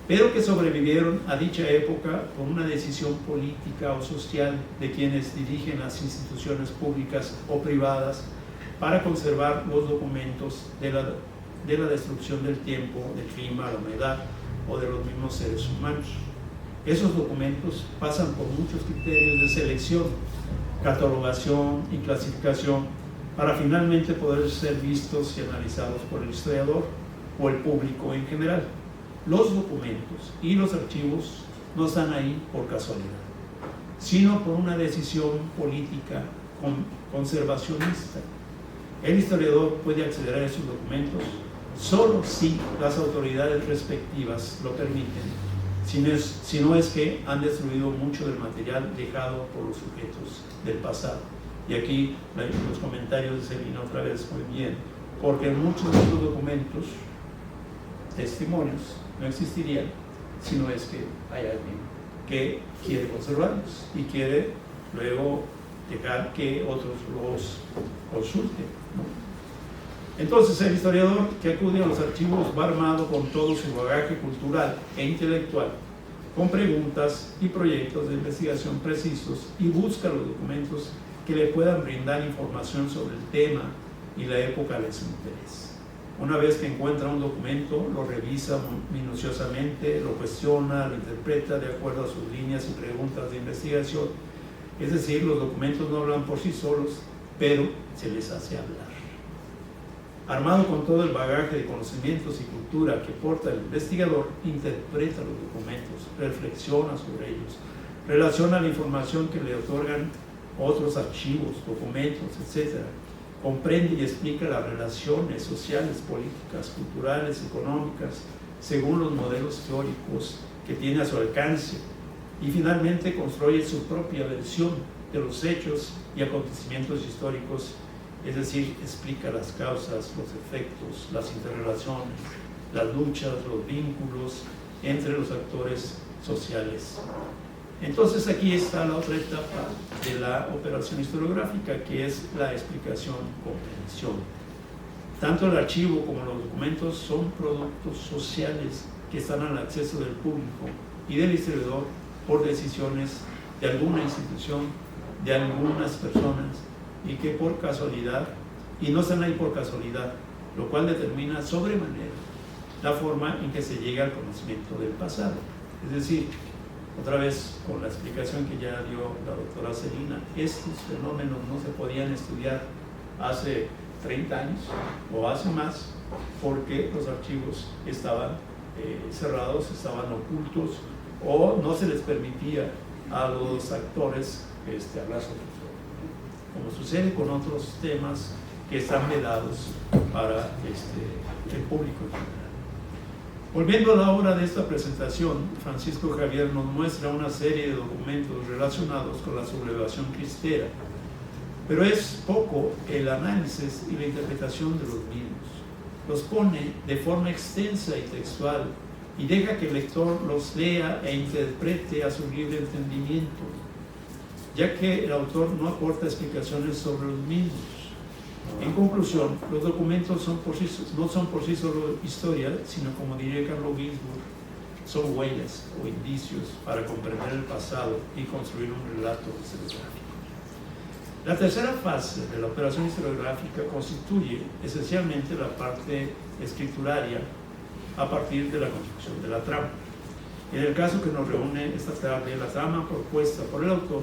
pero que sobrevivieron a dicha época por una decisión política o social de quienes dirigen las instituciones públicas o privadas para conservar los documentos de la destrucción del tiempo, del clima, la humedad o de los mismos seres humanos. Esos documentos pasan por muchos criterios de selección, catalogación y clasificación para finalmente poder ser vistos y analizados por el historiador o el público en general. Los documentos y los archivos no están ahí por casualidad, sino por una decisión política conservacionista. El historiador puede acceder a esos documentos solo si las autoridades respectivas lo permiten, si no es que han destruido mucho del material dejado por los sujetos del pasado. Y aquí los comentarios de Celina otra vez muy bien, porque muchos de estos documentos, testimonios, no existirían si no es que hay alguien que quiere conservarlos y quiere luego dejar que otros los consulten, ¿no? Entonces el historiador que acude a los archivos va armado con todo su bagaje cultural e intelectual, con preguntas y proyectos de investigación precisos, y busca los documentos que le puedan brindar información sobre el tema y la época de su interés. Una vez que encuentra un documento, lo revisa minuciosamente, lo cuestiona, lo interpreta de acuerdo a sus líneas y preguntas de investigación. Es decir, los documentos no hablan por sí solos, pero se les hace hablar. Armado con todo el bagaje de conocimientos y cultura que porta el investigador, interpreta los documentos, reflexiona sobre ellos, relaciona la información que le otorgan otros archivos, documentos, etc. Comprende y explica las relaciones sociales, políticas, culturales, económicas, según los modelos teóricos que tiene a su alcance, y finalmente construye su propia versión de los hechos y acontecimientos históricos. Es decir, explica las causas, los efectos, las interrelaciones, las luchas, los vínculos entre los actores sociales. Entonces aquí está la otra etapa de la operación historiográfica, que es la explicación, comprensión. Tanto el archivo como los documentos son productos sociales que están al acceso del público y del historiador por decisiones de alguna institución, de algunas personas, y que por casualidad, y no están ahí por casualidad, lo cual determina sobremanera la forma en que se llega al conocimiento del pasado. Es decir, otra vez con la explicación que ya dio la doctora Celina, estos fenómenos no se podían estudiar hace 30 años o hace más, porque los archivos estaban cerrados, estaban ocultos, o no se les permitía a los actores hablar sobre eso, como sucede con otros temas que están vedados para el público en general. Volviendo a la obra de esta presentación, Francisco Javier nos muestra una serie de documentos relacionados con la sublevación cristera, pero es poco el análisis y la interpretación de los mismos. Los pone de forma extensa y textual y deja que el lector los lea e interprete a su libre entendimiento, ya que el autor no aporta explicaciones sobre los mismos. En conclusión, los documentos no son por sí solo historia, sino, como diría Carlo Ginzburg, son huellas o indicios para comprender el pasado y construir un relato historiográfico. La tercera fase de la operación historiográfica constituye esencialmente la parte escrituraria a partir de la construcción de la trama. En el caso que nos reúne esta tarde, la trama propuesta por el autor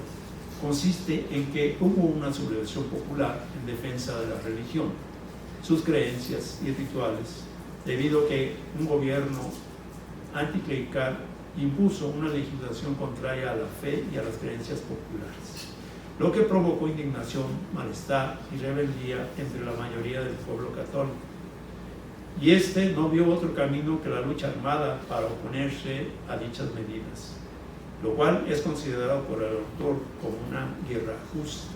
consiste en que hubo una sublevación popular en defensa de la religión, sus creencias y rituales, debido a que un gobierno anticlerical impuso una legislación contraria a la fe y a las creencias populares, lo que provocó indignación, malestar y rebeldía entre la mayoría del pueblo católico. Y no vio otro camino que la lucha armada para oponerse a dichas medidas, lo cual es considerado por el autor como una guerra justa.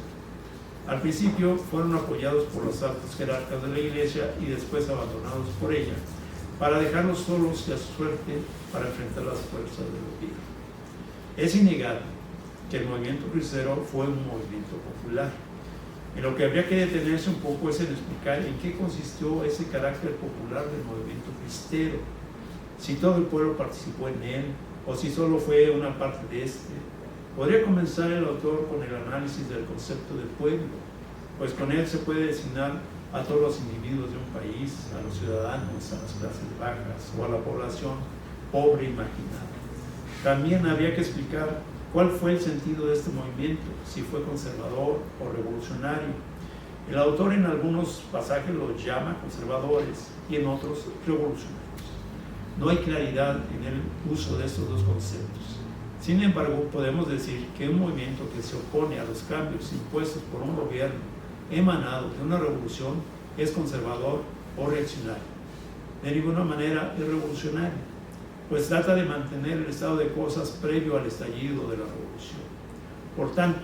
Al principio fueron apoyados por los altos jerarcas de la Iglesia y después abandonados por ella, para dejarlos solos y a su suerte para enfrentar las fuerzas del gobierno. Es innegable que el movimiento cristero fue un movimiento popular. En lo que habría que detenerse un poco es en explicar en qué consistió ese carácter popular del movimiento cristero, si todo el pueblo participó en él, o si solo fue una parte de este. Podría comenzar el autor con el análisis del concepto de pueblo. pues con él se puede designar a todos los individuos de un país, a los ciudadanos, a las clases bajas o a la población pobre y marginada. También habría que explicar cuál fue el sentido de este movimiento, si fue conservador o revolucionario. El autor en algunos pasajes los llama conservadores y en otros revolucionarios. No hay claridad en el uso de estos dos conceptos. Sin embargo, podemos decir que un movimiento que se opone a los cambios impuestos por un gobierno emanado de una revolución es conservador o reaccionario. De ninguna manera es revolucionario, pues trata de mantener el estado de cosas previo al estallido de la revolución. Por tanto,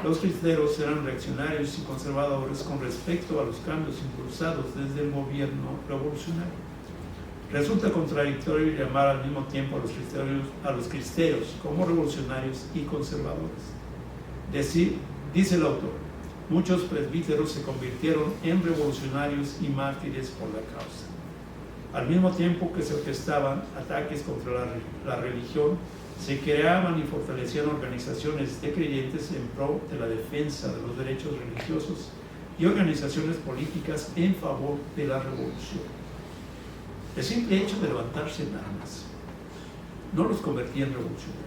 los cristeros eran reaccionarios y conservadores con respecto a los cambios impulsados desde el gobierno revolucionario. Resulta contradictorio llamar al mismo tiempo a los cristeros como revolucionarios y conservadores. Dice el autor, muchos presbíteros se convirtieron en revolucionarios y mártires por la causa. Al mismo tiempo que se orquestaban ataques contra la religión, se creaban y fortalecían organizaciones de creyentes en pro de la defensa de los derechos religiosos y organizaciones políticas en favor de la revolución. El simple hecho de levantarse en armas no los convertía en revolucionarios.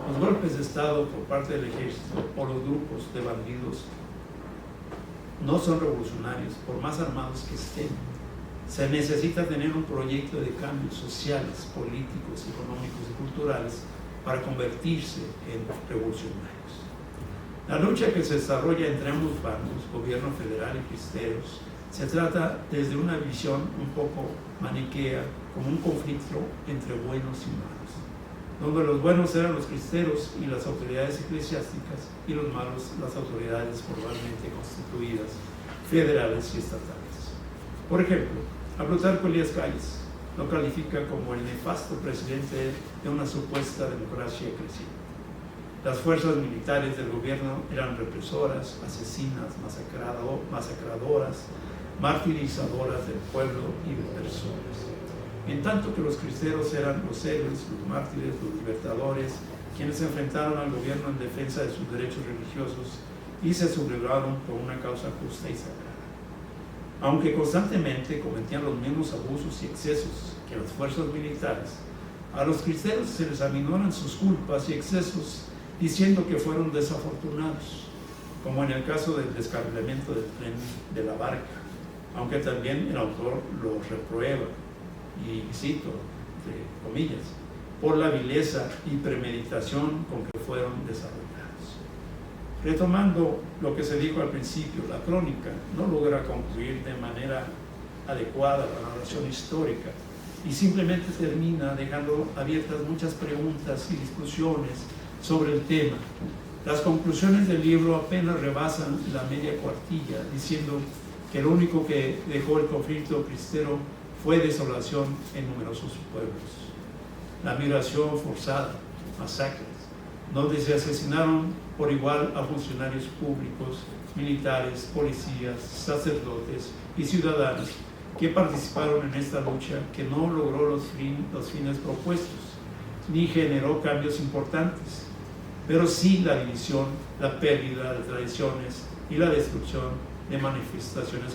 Los golpes de Estado por parte del ejército o los grupos de bandidos no son revolucionarios, por más armados que estén. Se necesita tener un proyecto de cambios sociales, políticos, económicos y culturales para convertirse en revolucionarios. La lucha que se desarrolla entre ambos bandos, gobierno federal y cristeros, se trata desde una visión un poco maniquea, como un conflicto entre buenos y malos, donde los buenos eran los cristeros y las autoridades eclesiásticas, y los malos las autoridades formalmente constituidas, federales y estatales. Por ejemplo, a Plutarco Elías Calles lo califica como el nefasto presidente de una supuesta democracia creciente. Las fuerzas militares del gobierno eran represoras, asesinas, masacradoras, martirizadoras del pueblo y de personas. En tanto que los cristeros eran los héroes, los mártires, los libertadores, quienes se enfrentaron al gobierno en defensa de sus derechos religiosos y se sublevaron por una causa justa y sagrada. Aunque constantemente cometían los mismos abusos y excesos que las fuerzas militares, a los cristeros se les aminoran sus culpas y excesos diciendo que fueron desafortunados, como en el caso del descarrilamiento del tren de la Barca, aunque también el autor los reprueba, y cito, entre comillas, por la vileza y premeditación con que fueron desarrollados. Retomando lo que se dijo al principio, la crónica no logra concluir de manera adecuada la narración histórica y simplemente termina dejando abiertas muchas preguntas y discusiones sobre el tema. Las conclusiones del libro apenas rebasan la media cuartilla, diciendo que lo único que dejó el conflicto cristero fue desolación en numerosos pueblos, la migración forzada, masacres, donde se asesinaron por igual a funcionarios públicos, militares, policías, sacerdotes y ciudadanos que participaron en esta lucha que no logró los fines propuestos, ni generó cambios importantes, pero sí la división, la pérdida de tradiciones y la destrucción de manifestaciones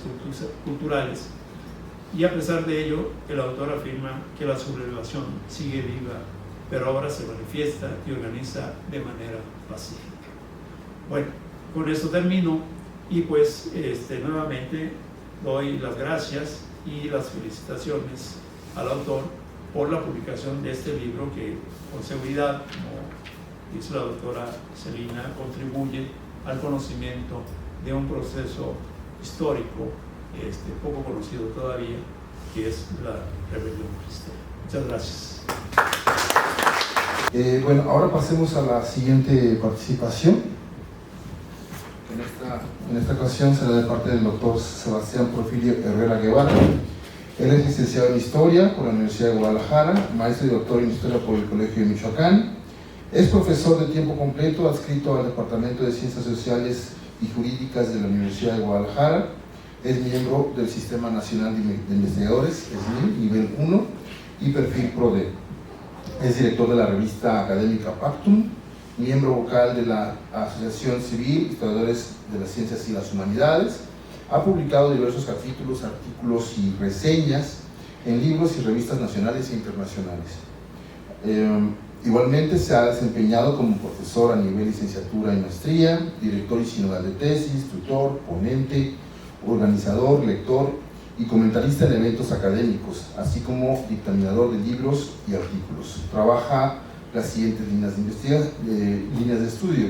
culturales. Y a pesar de ello, el autor afirma que la sublevación sigue viva, pero ahora se manifiesta y organiza de manera pacífica. Bueno, con esto termino y pues nuevamente doy las gracias y las felicitaciones al autor por la publicación de este libro que con seguridad, como dice la doctora Celina, contribuye al conocimiento de un proceso histórico poco conocido todavía, que es la rebelión cristera. Muchas gracias. Bueno, ahora pasemos a la siguiente participación. En esta ocasión será de parte del doctor Sebastián Porfirio Herrera Guevara. Él es licenciado en Historia por la Universidad de Guadalajara, maestro y doctor en Historia por el Colegio de Michoacán. Es profesor de tiempo completo adscrito al Departamento de Ciencias Sociales y Jurídicas de la Universidad de Guadalajara. Es miembro del Sistema Nacional de Investigadores, SNI, nivel 1 y perfil PRODE. Es director de la revista académica Pactum miembro vocal de la Asociación Civil Historiadores de las Ciencias y las Humanidades. Ha publicado diversos capítulos, artículos y reseñas en libros y revistas nacionales e internacionales. Igualmente se ha desempeñado como profesor a nivel licenciatura y maestría, director y sinodal de tesis, tutor, ponente, organizador, lector y comentarista en eventos académicos, así como dictaminador de libros y artículos. Trabaja las siguientes líneas de estudio: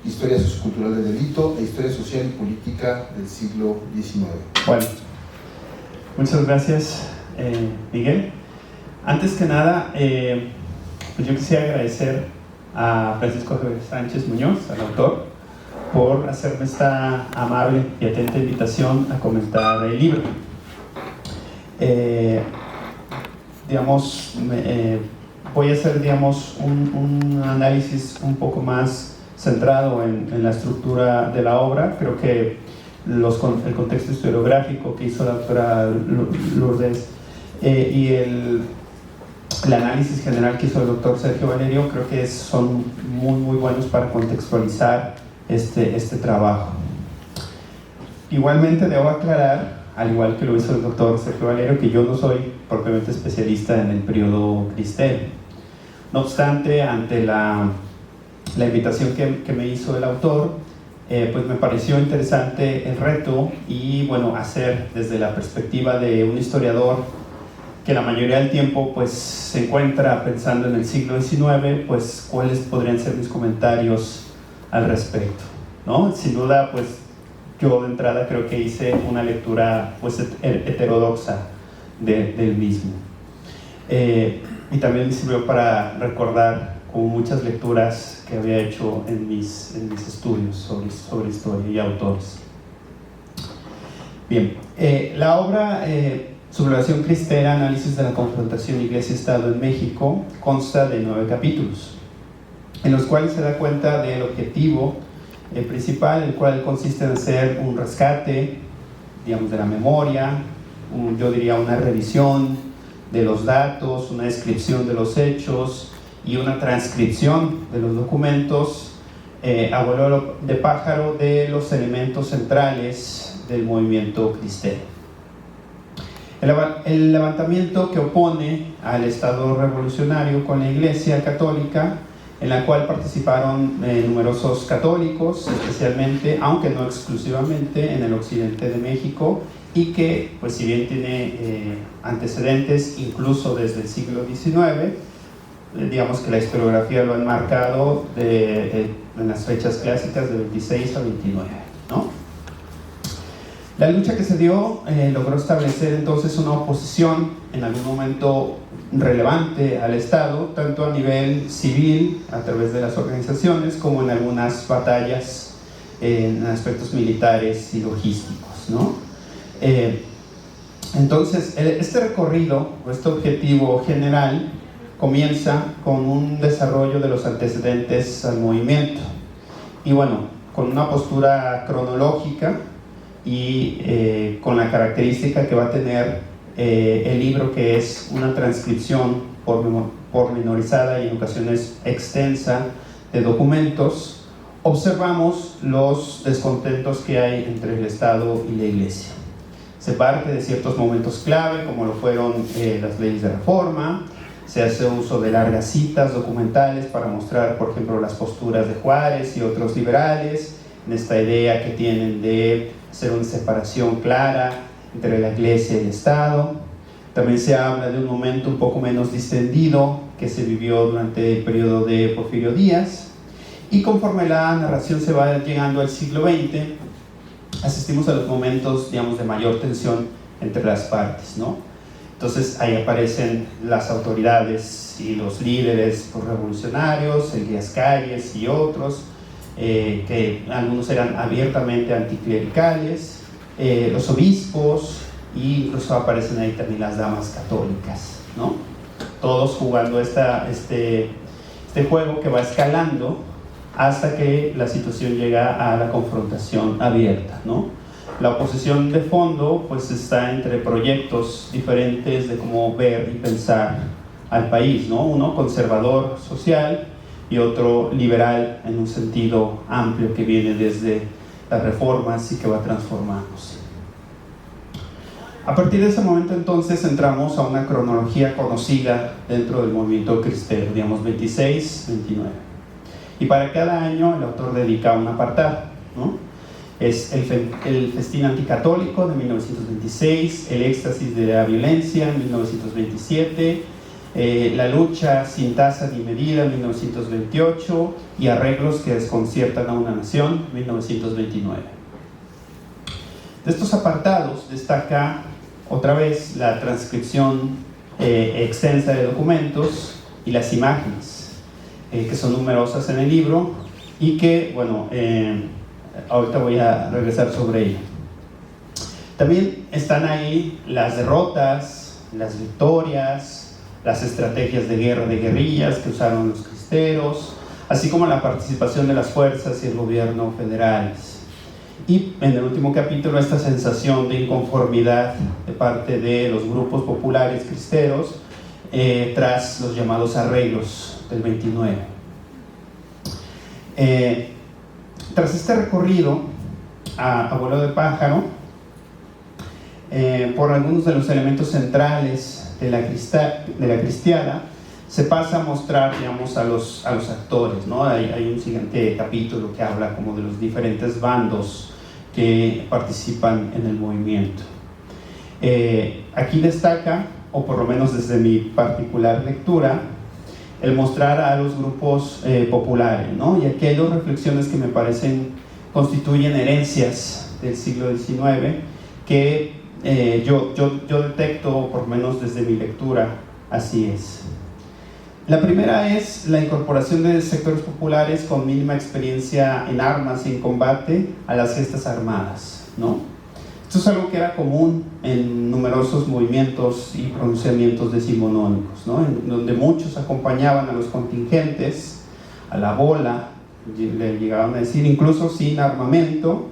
historia sociocultural del delito e historia social y política del siglo XIX. Bueno, muchas gracias, Miguel. Antes que nada, pues yo quisiera agradecer a Francisco Javier Sánchez Muñoz, al autor, por hacerme esta amable y atenta invitación a comentar el libro. Voy a hacer, un análisis un poco más centrado en la estructura de la obra. Creo que el contexto historiográfico que hizo la doctora Lourdes y el análisis general que hizo el doctor Sergio Valerio, creo que son muy buenos para contextualizar este trabajo. Igualmente debo aclarar, al igual que lo hizo el doctor Sergio Valerio, que yo no soy propiamente especialista en el periodo cristero. No obstante, ante la invitación que me hizo el autor, pues me pareció interesante el reto y hacer desde la perspectiva de un historiador que la mayoría del tiempo pues se encuentra pensando en el siglo XIX, pues cuáles podrían ser mis comentarios al respecto, ¿no? Sin duda, pues yo de entrada creo que hice una lectura pues heterodoxa del mismo, y también me sirvió para recordar como muchas lecturas que había hecho en mis estudios sobre historia y autores. Bien, la obra Sublevación Cristera, análisis de la confrontación Iglesia-Estado en México, consta de 9 capítulos, en los cuales se da cuenta del objetivo principal, el cual consiste en hacer un rescate, de la memoria, yo diría una revisión de los datos, una descripción de los hechos y una transcripción de los documentos a vuelo de pájaro de los elementos centrales del movimiento cristero. El levantamiento que opone al Estado revolucionario con la Iglesia Católica, en la cual participaron numerosos católicos, especialmente, aunque no exclusivamente, en el occidente de México, y que, pues si bien tiene antecedentes incluso desde el siglo XIX, digamos que la historiografía lo ha enmarcado en las fechas clásicas de 26 a 29, ¿no? La lucha que se dio logró establecer entonces una oposición en algún momento relevante al Estado, tanto a nivel civil, a través de las organizaciones, como en algunas batallas en aspectos militares y logísticos, ¿no? Entonces, este recorrido, o este objetivo general, comienza con un desarrollo de los antecedentes al movimiento, y con una postura cronológica, y con la característica que va a tener el libro, que es una transcripción pormenorizada y en ocasiones extensa de documentos, observamos los descontentos que hay entre el Estado y la Iglesia. Se parte de ciertos momentos clave, como lo fueron las leyes de reforma. Se hace uso de largas citas documentales para mostrar, por ejemplo, las posturas de Juárez y otros liberales, en esta idea que tienen de hacer una separación clara entre la Iglesia y el Estado. También se habla de un momento un poco menos distendido que se vivió durante el periodo de Porfirio Díaz, y conforme la narración se va llegando al siglo XX, asistimos a los momentos, de mayor tensión entre las partes, ¿no? Entonces ahí aparecen las autoridades y los líderes revolucionarios, el Díaz Calles y otros, que algunos eran abiertamente anticlericales, los obispos, e incluso aparecen ahí también las damas católicas, ¿no? Todos jugando este juego que va escalando hasta que la situación llega a la confrontación abierta, ¿no? La oposición de fondo pues está entre proyectos diferentes de cómo ver y pensar al país, ¿no? Uno conservador social, y otro liberal en un sentido amplio que viene desde las reformas y que va transformándose. A partir de ese momento entonces entramos a una cronología conocida dentro del movimiento cristero, digamos 26, 29. Y para cada año el autor dedica un apartado, ¿no? Es el festín anticatólico de 1926, el éxtasis de la violencia en 1927, la lucha sin tasa ni medida en 1928 y arreglos que desconciertan a una nación 1929. De estos apartados destaca otra vez la transcripción extensa de documentos y las imágenes, que son numerosas en el libro y que, bueno, ahorita voy a regresar sobre ello. También están ahí las derrotas, las victorias, las estrategias de guerra de guerrillas que usaron los cristeros, así como la participación de las fuerzas y el gobierno federales. Y en el último capítulo, esta sensación de inconformidad de parte de los grupos populares cristeros tras los llamados arreglos del 29. Tras este recorrido a vuelo de pájaro por algunos de los elementos centrales de la cristiada, se pasa a mostrar, digamos, a los actores, ¿no? Hay un siguiente capítulo que habla como de los diferentes bandos que participan en el movimiento. Aquí destaca, o por lo menos desde mi particular lectura, el mostrar a los grupos populares, ¿no? Y aquí hay dos reflexiones que me parecen constituyen herencias del siglo XIX que yo detecto, por lo menos desde mi lectura, así es. La primera es la incorporación de sectores populares con mínima experiencia en armas y en combate a las gestas armadas, ¿no? Esto es algo que era común en numerosos movimientos y pronunciamientos decimonónicos, ¿no? En donde muchos acompañaban a los contingentes, a la bola, le llegaban a decir, incluso sin armamento,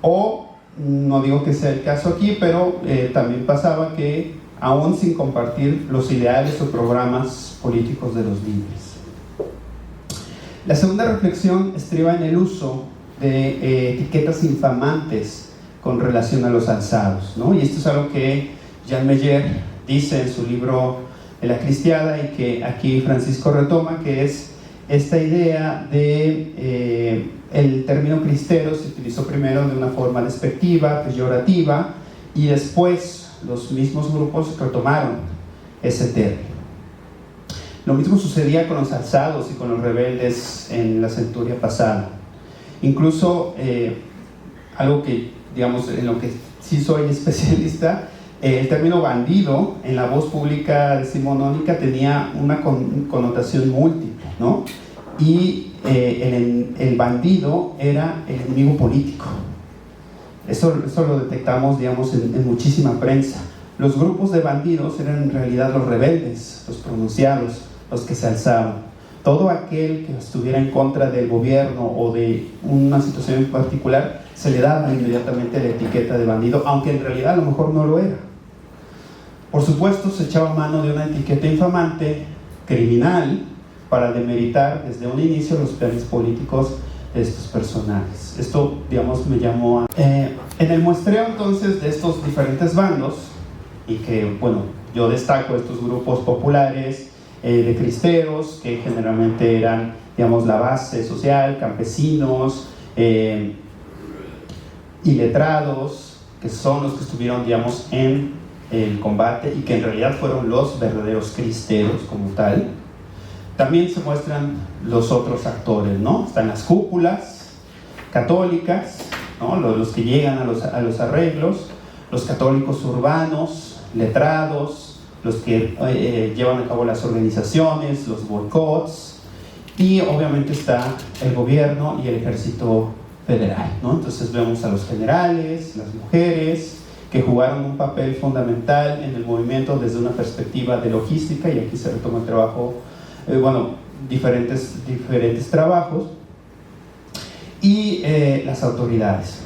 o, no digo que sea el caso aquí, pero también pasaba que aún sin compartir los ideales o programas políticos de los líderes. La segunda reflexión estriba en el uso de etiquetas infamantes con relación a los alzados, ¿no? Y esto es algo que Jean Meyer dice en su libro de la Cristiada y que aquí Francisco retoma, que es esta idea de el término cristero se utilizó primero de una forma despectiva, peyorativa, y después los mismos grupos retomaron ese término. Lo mismo sucedía con los alzados y con los rebeldes en la centuria pasada. Incluso algo que, digamos, en lo que sí soy especialista, el término bandido en la voz pública decimonónica tenía una connotación múltiple, ¿no? Y el bandido era el enemigo político. Eso lo detectamos, digamos, en muchísima prensa. Los grupos de bandidos eran en realidad los rebeldes, los pronunciados, los que se alzaban. Todo aquel que estuviera en contra del gobierno o de una situación en particular, se le daba inmediatamente la etiqueta de bandido, aunque en realidad a lo mejor no lo era. Por supuesto, se echaba mano de una etiqueta infamante, criminal, para demeritar desde un inicio los planes políticos de estos personajes. Esto, digamos, me llamó a... en el muestreo entonces de estos diferentes bandos, y que, bueno, yo destaco estos grupos populares de cristeros, que generalmente eran, digamos, la base social, campesinos y letrados, que son los que estuvieron, digamos, en el combate y que en realidad fueron los verdaderos cristeros como tal. También se muestran los otros actores, ¿no? Están las cúpulas católicas, ¿no? Los que llegan a los arreglos, los católicos urbanos, letrados, los que llevan a cabo las organizaciones, los boicots, y obviamente está el gobierno y el ejército federal, ¿no? Entonces vemos a los generales, las mujeres, que jugaron un papel fundamental en el movimiento desde una perspectiva de logística, y aquí se retoma el trabajo, diferentes trabajos, y las autoridades.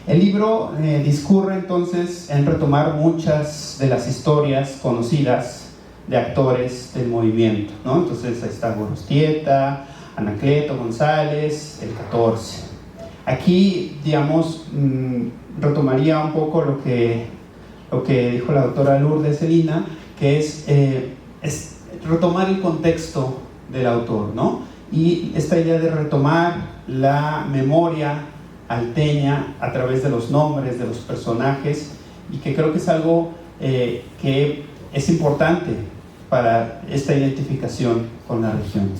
El libro discurre entonces en retomar muchas de las historias conocidas de actores del movimiento, ¿no? Entonces ahí está Gorostieta, Anacleto, González, el 14. Aquí, digamos, retomaría un poco lo que dijo la doctora Lourdes Celina, que es retomar el contexto del autor, ¿no? Y esta idea de retomar la memoria alteña a través de los nombres de los personajes, y que creo que es algo que es importante para esta identificación con la región.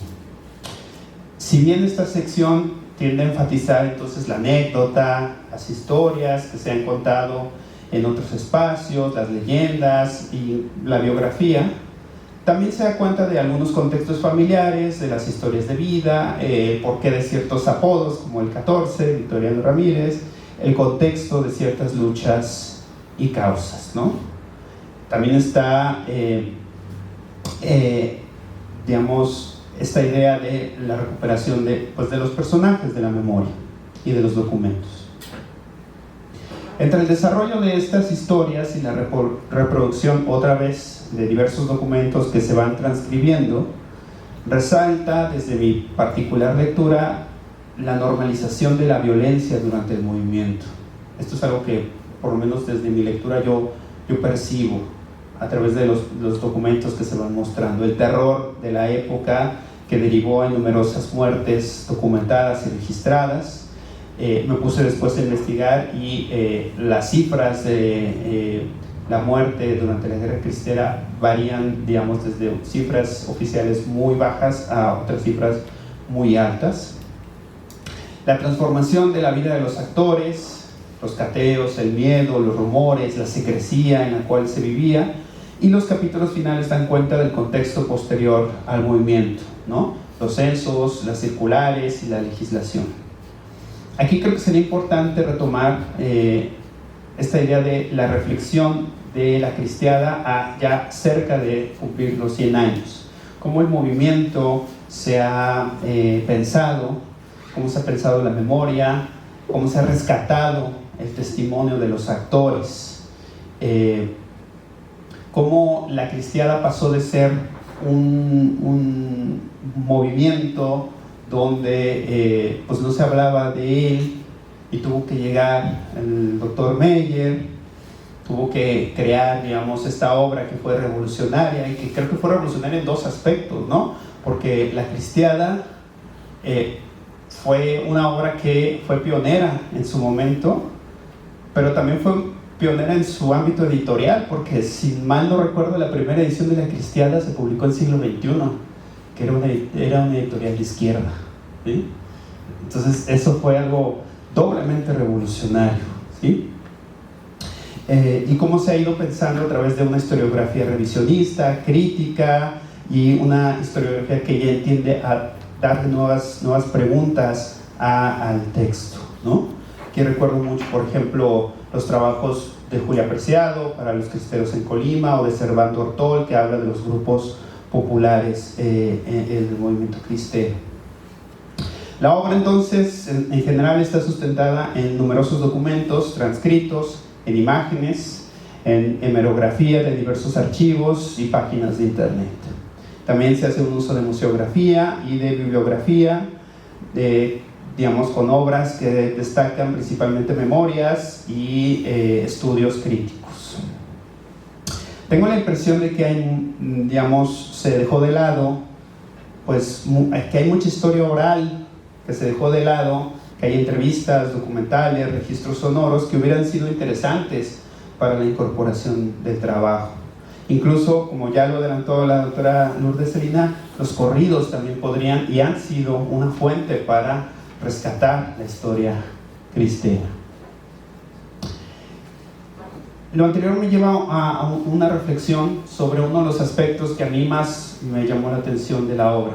Si bien esta sección tiende a enfatizar entonces la anécdota, las historias que se han contado en otros espacios, las leyendas y la biografía, también se da cuenta de algunos contextos familiares, de las historias de vida, por qué de ciertos apodos como el 14, Victoriano Ramírez, el contexto de ciertas luchas y causas, ¿no? También está, digamos, esta idea de la recuperación de los personajes, de la memoria y de los documentos. Entre el desarrollo de estas historias y la reproducción otra vez de diversos documentos que se van transcribiendo, resalta desde mi particular lectura la normalización de la violencia durante el movimiento. Esto es algo que, por lo menos desde mi lectura, yo percibo a través de los documentos que se van mostrando. El terror de la época que derivó en numerosas muertes documentadas y registradas. Me puse después a investigar y las cifras de la muerte durante la Guerra Cristera varían, digamos, desde cifras oficiales muy bajas a otras cifras muy altas. La transformación de la vida de los actores, los cateos, el miedo, los rumores, la secrecía en la cual se vivía, y los capítulos finales dan cuenta del contexto posterior al movimiento, ¿no? Los censos, las circulares y la legislación. Aquí creo que sería importante retomar esta idea de la reflexión de la cristiada a ya cerca de cumplir los 100 años. Cómo el movimiento se ha pensado, cómo se ha pensado la memoria, cómo se ha rescatado el testimonio de los actores, cómo la cristiada pasó de ser un movimiento donde pues no se hablaba de él, y tuvo que llegar el doctor Meyer, tuvo que crear, digamos, esta obra que fue revolucionaria, y que creo que fue revolucionaria en dos aspectos, ¿no? Porque la cristiada fue una obra que fue pionera en su momento, pero también fue pionera en su ámbito editorial, porque si mal no recuerdo, la primera edición de la cristiada se publicó en el siglo XXI, que era una editorial de izquierda, ¿sí? Entonces eso fue algo doblemente revolucionario, ¿sí? Y cómo se ha ido pensando a través de una historiografía revisionista, crítica, y una historiografía que ya entiende a dar nuevas preguntas al texto, ¿no? Aquí recuerdo mucho, por ejemplo, los trabajos de Julia Preciado para los cristeros en Colima, o de Servando Ortol, que habla de los grupos populares en el movimiento cristero. La obra entonces en general está sustentada en numerosos documentos transcritos, en imágenes, en hemerografía de diversos archivos y páginas de internet. También se hace un uso de museografía y de bibliografía, digamos, con obras que destacan principalmente memorias y estudios críticos. Tengo la impresión de que hay, digamos, se dejó de lado, pues, que hay mucha historia oral que se dejó de lado, que hay entrevistas, documentales, registros sonoros que hubieran sido interesantes para la incorporación del trabajo. Incluso, como ya lo adelantó la doctora Lourdes Celina, los corridos también podrían y han sido una fuente para rescatar la historia cristera. Lo anterior me lleva a una reflexión sobre uno de los aspectos que a mí más me llamó la atención de la obra,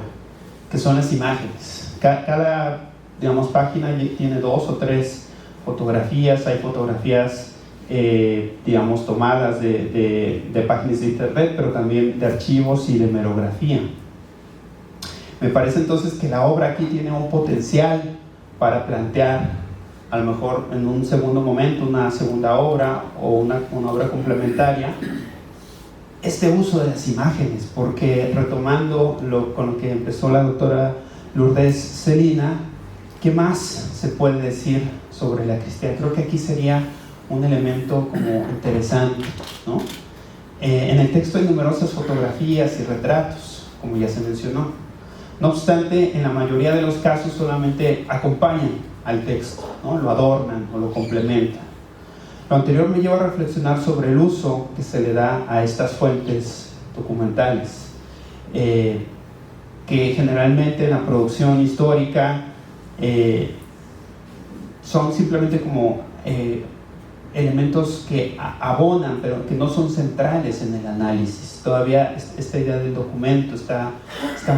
que son las imágenes. Cada digamos, página tiene 2 o 3 fotografías. Hay fotografías, digamos, tomadas de páginas de internet, pero también de archivos y de hemerografía. Me parece entonces que la obra aquí tiene un potencial para plantear, a lo mejor en un segundo momento, una segunda obra o una obra complementaria, este uso de las imágenes, porque retomando con lo que empezó la doctora Lourdes Celina, ¿qué más se puede decir sobre la cristiandad? Creo que aquí sería un elemento como interesante, ¿no? En el texto hay numerosas fotografías y retratos, como ya se mencionó. No obstante, en la mayoría de los casos solamente acompañan al texto, ¿no? Lo adornan o lo complementan. Lo anterior me lleva a reflexionar sobre el uso que se le da a estas fuentes documentales, que generalmente en la producción histórica son simplemente como elementos que abonan, pero que no son centrales en el análisis. Todavía esta idea del documento está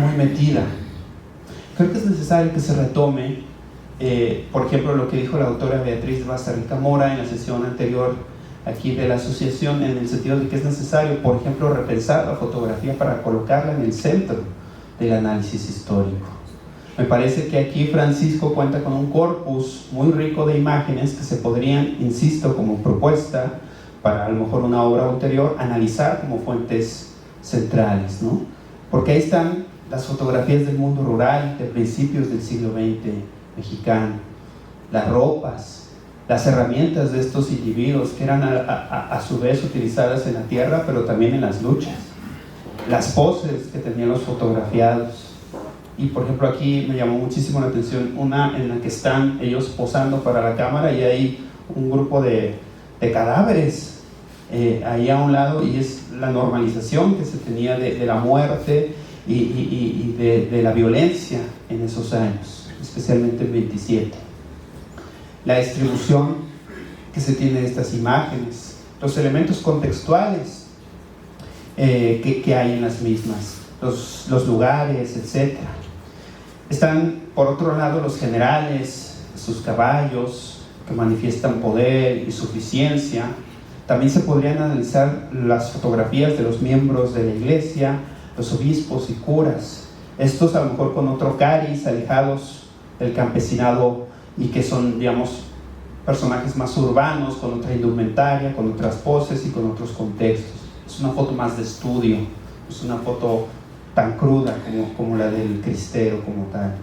muy metida. Creo que es necesario que se retome, por ejemplo, lo que dijo la doctora Beatriz Bazarrica Mora en la sesión anterior aquí de la asociación, en el sentido de que es necesario, por ejemplo, repensar la fotografía para colocarla en el centro del análisis histórico. Me parece que aquí Francisco cuenta con un corpus muy rico de imágenes que se podrían, insisto, como propuesta para a lo mejor una obra ulterior, analizar como fuentes centrales, ¿no? Porque ahí están las fotografías del mundo rural de principios del siglo XX mexicano, las ropas, las herramientas de estos individuos que eran a su vez utilizadas en la tierra, pero también en las luchas, las poses que tenían los fotografiados. Y por ejemplo aquí me llamó muchísimo la atención una en la que están ellos posando para la cámara y hay un grupo de cadáveres ahí a un lado, y es la normalización que se tenía de la muerte y de la violencia en esos años, especialmente en 27. La distribución que se tiene de estas imágenes, los elementos contextuales que hay en las mismas, los lugares, etc. Están, por otro lado, los generales, sus caballos, que manifiestan poder y suficiencia. También se podrían analizar las fotografías de los miembros de la iglesia, los obispos y curas. Estos a lo mejor con otro cariz, alejados del campesinado, y que son, digamos, personajes más urbanos, con otra indumentaria, con otras poses y con otros contextos. Es una foto más de estudio, es una foto tan cruda como la del cristero como tal.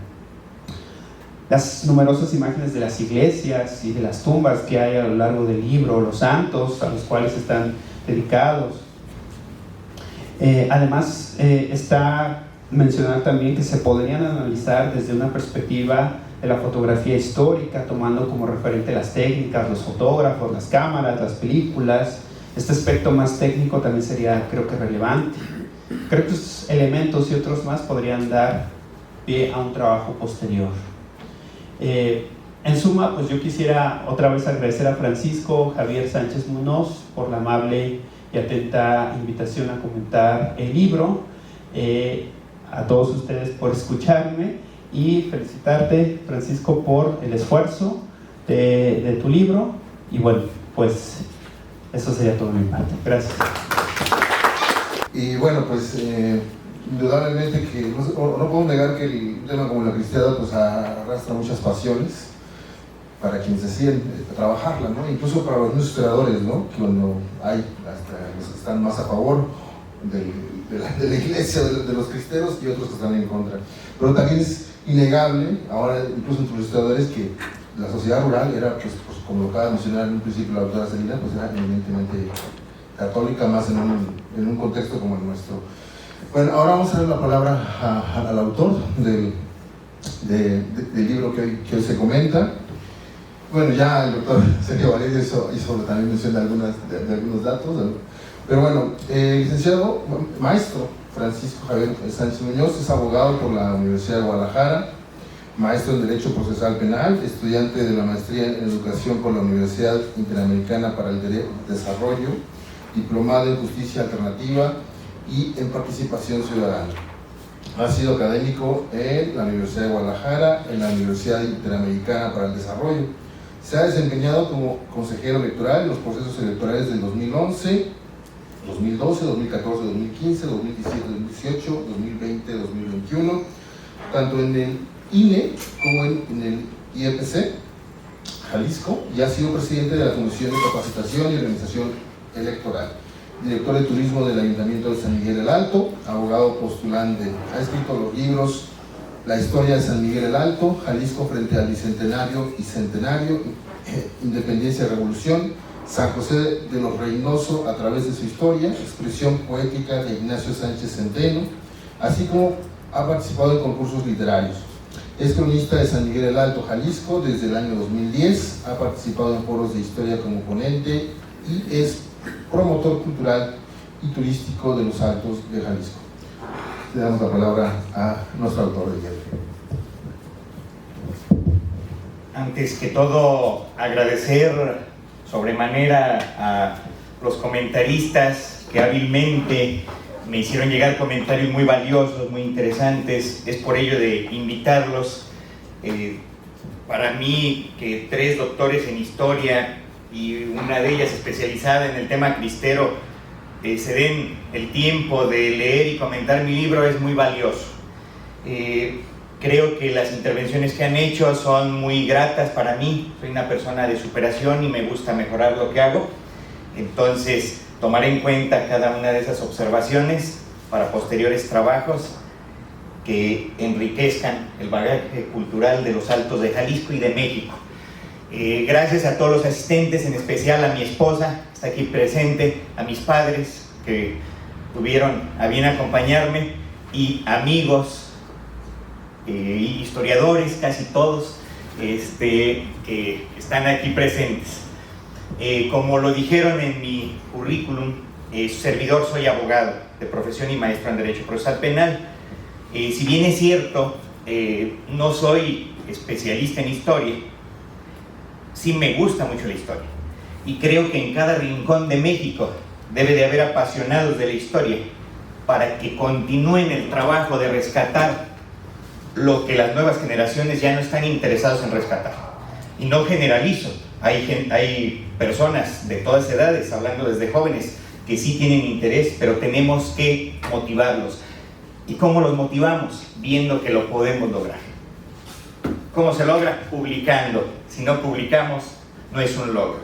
Las numerosas imágenes de las iglesias y de las tumbas que hay a lo largo del libro, los santos a los cuales están dedicados. Además, está mencionar también que se podrían analizar desde una perspectiva de la fotografía histórica, tomando como referente las técnicas, los fotógrafos, las cámaras, las películas. Este aspecto más técnico también sería, creo que, relevante. Creo que estos elementos y otros más podrían dar pie a un trabajo posterior. En suma, pues yo quisiera otra vez agradecer a Francisco Javier Sánchez Muñoz por la amable y atenta invitación a comentar el libro, a todos ustedes por escucharme, y felicitarte, Francisco, por el esfuerzo de tu libro. Y bueno, pues eso sería todo de mi parte. Gracias. Y bueno, pues indudablemente que no podemos negar que el tema como la cristiandad pues arrastra muchas pasiones para quienes deciden trabajarla, ¿no? Incluso para los mismos historiadores, ¿no? Que cuando hay hasta los que están más a favor de la iglesia, de los cristeros, y otros que están en contra. Pero también es innegable, ahora incluso entre los historiadores, que la sociedad rural era, pues como lo acaba de mencionar en un principio la doctora Celina, pues era evidentemente católica, más en un contexto como el nuestro. Bueno, ahora vamos a dar la palabra al autor del libro que hoy se comenta. Bueno, ya el doctor Sergio Valerio hizo también mención de algunos datos, pero bueno, el licenciado maestro Francisco Javier Sánchez Muñoz es abogado por la Universidad de Guadalajara, maestro en Derecho Procesal Penal, estudiante de la maestría en Educación por la Universidad Interamericana para el Desarrollo, diplomado en Justicia Alternativa y en Participación Ciudadana. Ha sido académico en la Universidad de Guadalajara, en la Universidad Interamericana para el Desarrollo. Se ha desempeñado como consejero electoral en los procesos electorales del 2011, 2012, 2014, 2015, 2017, 2018, 2020, 2021, tanto en el INE como en el IEPC Jalisco, y ha sido presidente de la Comisión de Capacitación y Organización Electoral. director de turismo del Ayuntamiento de San Miguel el Alto, abogado postulante. Ha escrito los libros La historia de San Miguel el Alto, Jalisco frente al Bicentenario y Centenario, Independencia y Revolución, San José de los Reynoso a través de su historia, expresión poética de Ignacio Sánchez Centeno, así como ha participado en concursos literarios. Es cronista de San Miguel el Alto, Jalisco, desde el año 2010, ha participado en foros de historia como ponente y es promotor cultural y turístico de los Altos de Jalisco. Le damos la palabra a nuestro autor de día. Antes que todo, agradecer sobremanera a los comentaristas que hábilmente me hicieron llegar comentarios muy valiosos, muy interesantes. Es por ello de invitarlos. Para mí, que 3 doctores en historia y una de ellas especializada en el tema cristero se den el tiempo de leer y comentar mi libro es muy valioso. Creo que las intervenciones que han hecho son muy gratas para mí. Soy una persona de superación y me gusta mejorar lo que hago. Entonces, tomar en cuenta cada una de esas observaciones para posteriores trabajos que enriquezcan el bagaje cultural de los Altos de Jalisco y de México. Gracias a todos los asistentes, en especial a mi esposa, está aquí presente, a mis padres que tuvieron a bien acompañarme, y amigos, historiadores, casi todos, que están aquí presentes. Como lo dijeron en mi currículum, su servidor soy abogado de profesión y maestro en Derecho Procesal Penal. Si bien es cierto, no soy especialista en historia, sí me gusta mucho la historia. Y creo que en cada rincón de México debe de haber apasionados de la historia para que continúen el trabajo de rescatar lo que las nuevas generaciones ya no están interesados en rescatar. Y no generalizo, hay personas de todas edades, hablando desde jóvenes, que sí tienen interés, pero tenemos que motivarlos. ¿Y cómo los motivamos? Viendo que lo podemos lograr. ¿Cómo se logra? Publicando. Si no publicamos, no es un logro.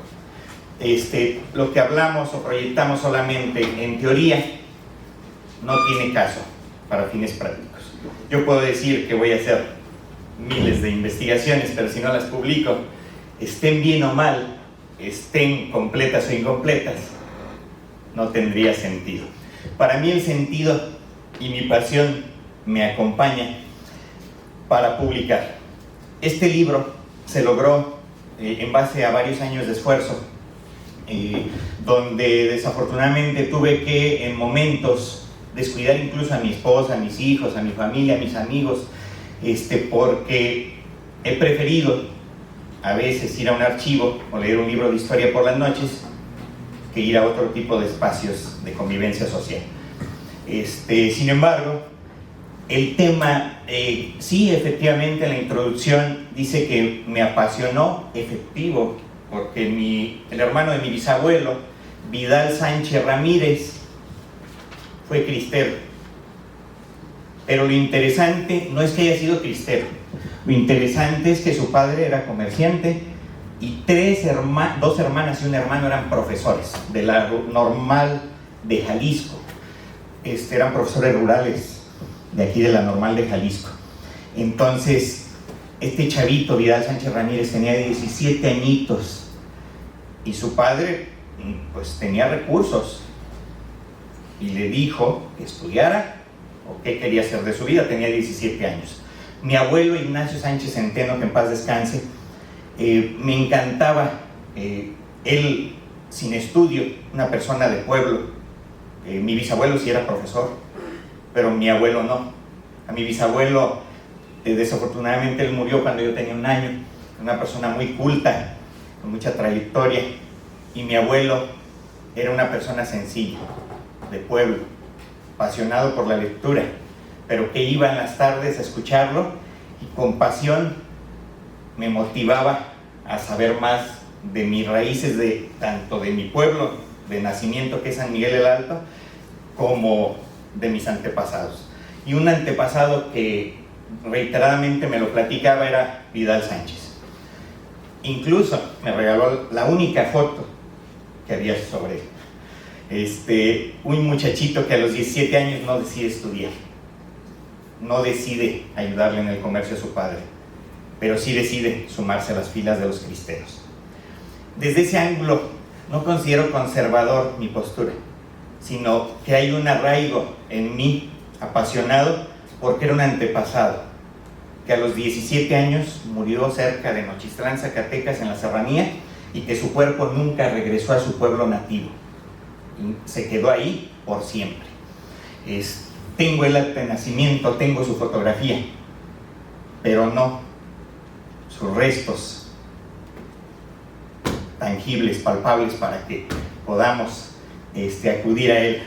Lo que hablamos o proyectamos solamente en teoría no tiene caso para fines prácticos. Yo puedo decir que voy a hacer miles de investigaciones, pero si no las publico, estén bien o mal, estén completas o incompletas, no tendría sentido. Para mí el sentido y mi pasión me acompaña para publicar. Este libro se logró en base a varios años de esfuerzo, donde desafortunadamente tuve que en momentos descuidar incluso a mi esposa, a mis hijos, a mi familia, a mis amigos, porque he preferido a veces ir a un archivo o leer un libro de historia por las noches que ir a otro tipo de espacios de convivencia social. Sin embargo, el tema, sí, efectivamente, la introducción dice que me apasionó, efectivo, porque el hermano de mi bisabuelo, Vidal Sánchez Ramírez, fue cristero. Pero lo interesante no es que haya sido cristero, lo interesante es que su padre era comerciante y 2 hermanas y un hermano eran profesores de la Normal de Jalisco. Eran profesores rurales de aquí de la Normal de Jalisco. Entonces, este chavito, Vidal Sánchez Ramírez, tenía 17 añitos y su padre, pues, tenía recursos y le dijo que estudiara o qué quería hacer de su vida. Tenía 17 años. Mi abuelo Ignacio Sánchez Centeno, que en paz descanse, me encantaba, él sin estudio, una persona de pueblo. Mi bisabuelo sí era profesor, pero mi abuelo no. A mi bisabuelo, desafortunadamente, él murió cuando yo tenía 1 año. Una persona muy culta, con mucha trayectoria. Y mi abuelo era una persona sencilla, de pueblo, apasionado por la lectura, pero que iba en las tardes a escucharlo y con pasión me motivaba a saber más de mis raíces, tanto de mi pueblo de nacimiento, que es San Miguel el Alto, como de mis antepasados. Y un antepasado que reiteradamente me lo platicaba era Vidal Sánchez. Incluso me regaló la única foto que había sobre él. Un muchachito que a los 17 años no decide estudiar, no decide ayudarle en el comercio a su padre, pero sí decide sumarse a las filas de los cristeros. Desde ese ángulo no considero conservador mi postura, sino que hay un arraigo en mí apasionado porque era un antepasado que a los 17 años murió cerca de Nochistlán, Zacatecas, en la serranía, y que su cuerpo nunca regresó a su pueblo nativo, y se quedó ahí por siempre. Tengo el acta de nacimiento, tengo su fotografía, pero no sus restos tangibles, palpables, para que podamos acudir a él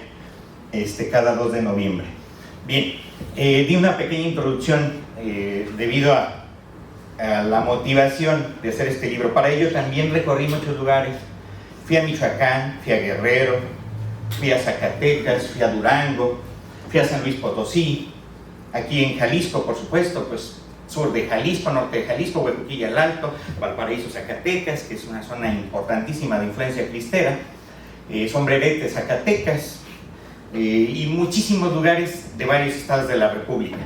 cada 2 de noviembre. Bien, di una pequeña introducción debido a la motivación de hacer este libro. Para ello también recorrí muchos lugares. Fui a Michoacán, fui a Guerrero, fui a Zacatecas, fui a Durango, fui a San Luis Potosí, aquí en Jalisco, por supuesto, pues sur de Jalisco, norte de Jalisco, Huejuquilla el Alto, Valparaíso, Zacatecas, que es una zona importantísima de influencia cristera, Sombrerete, Zacatecas, y muchísimos lugares de varios estados de la República.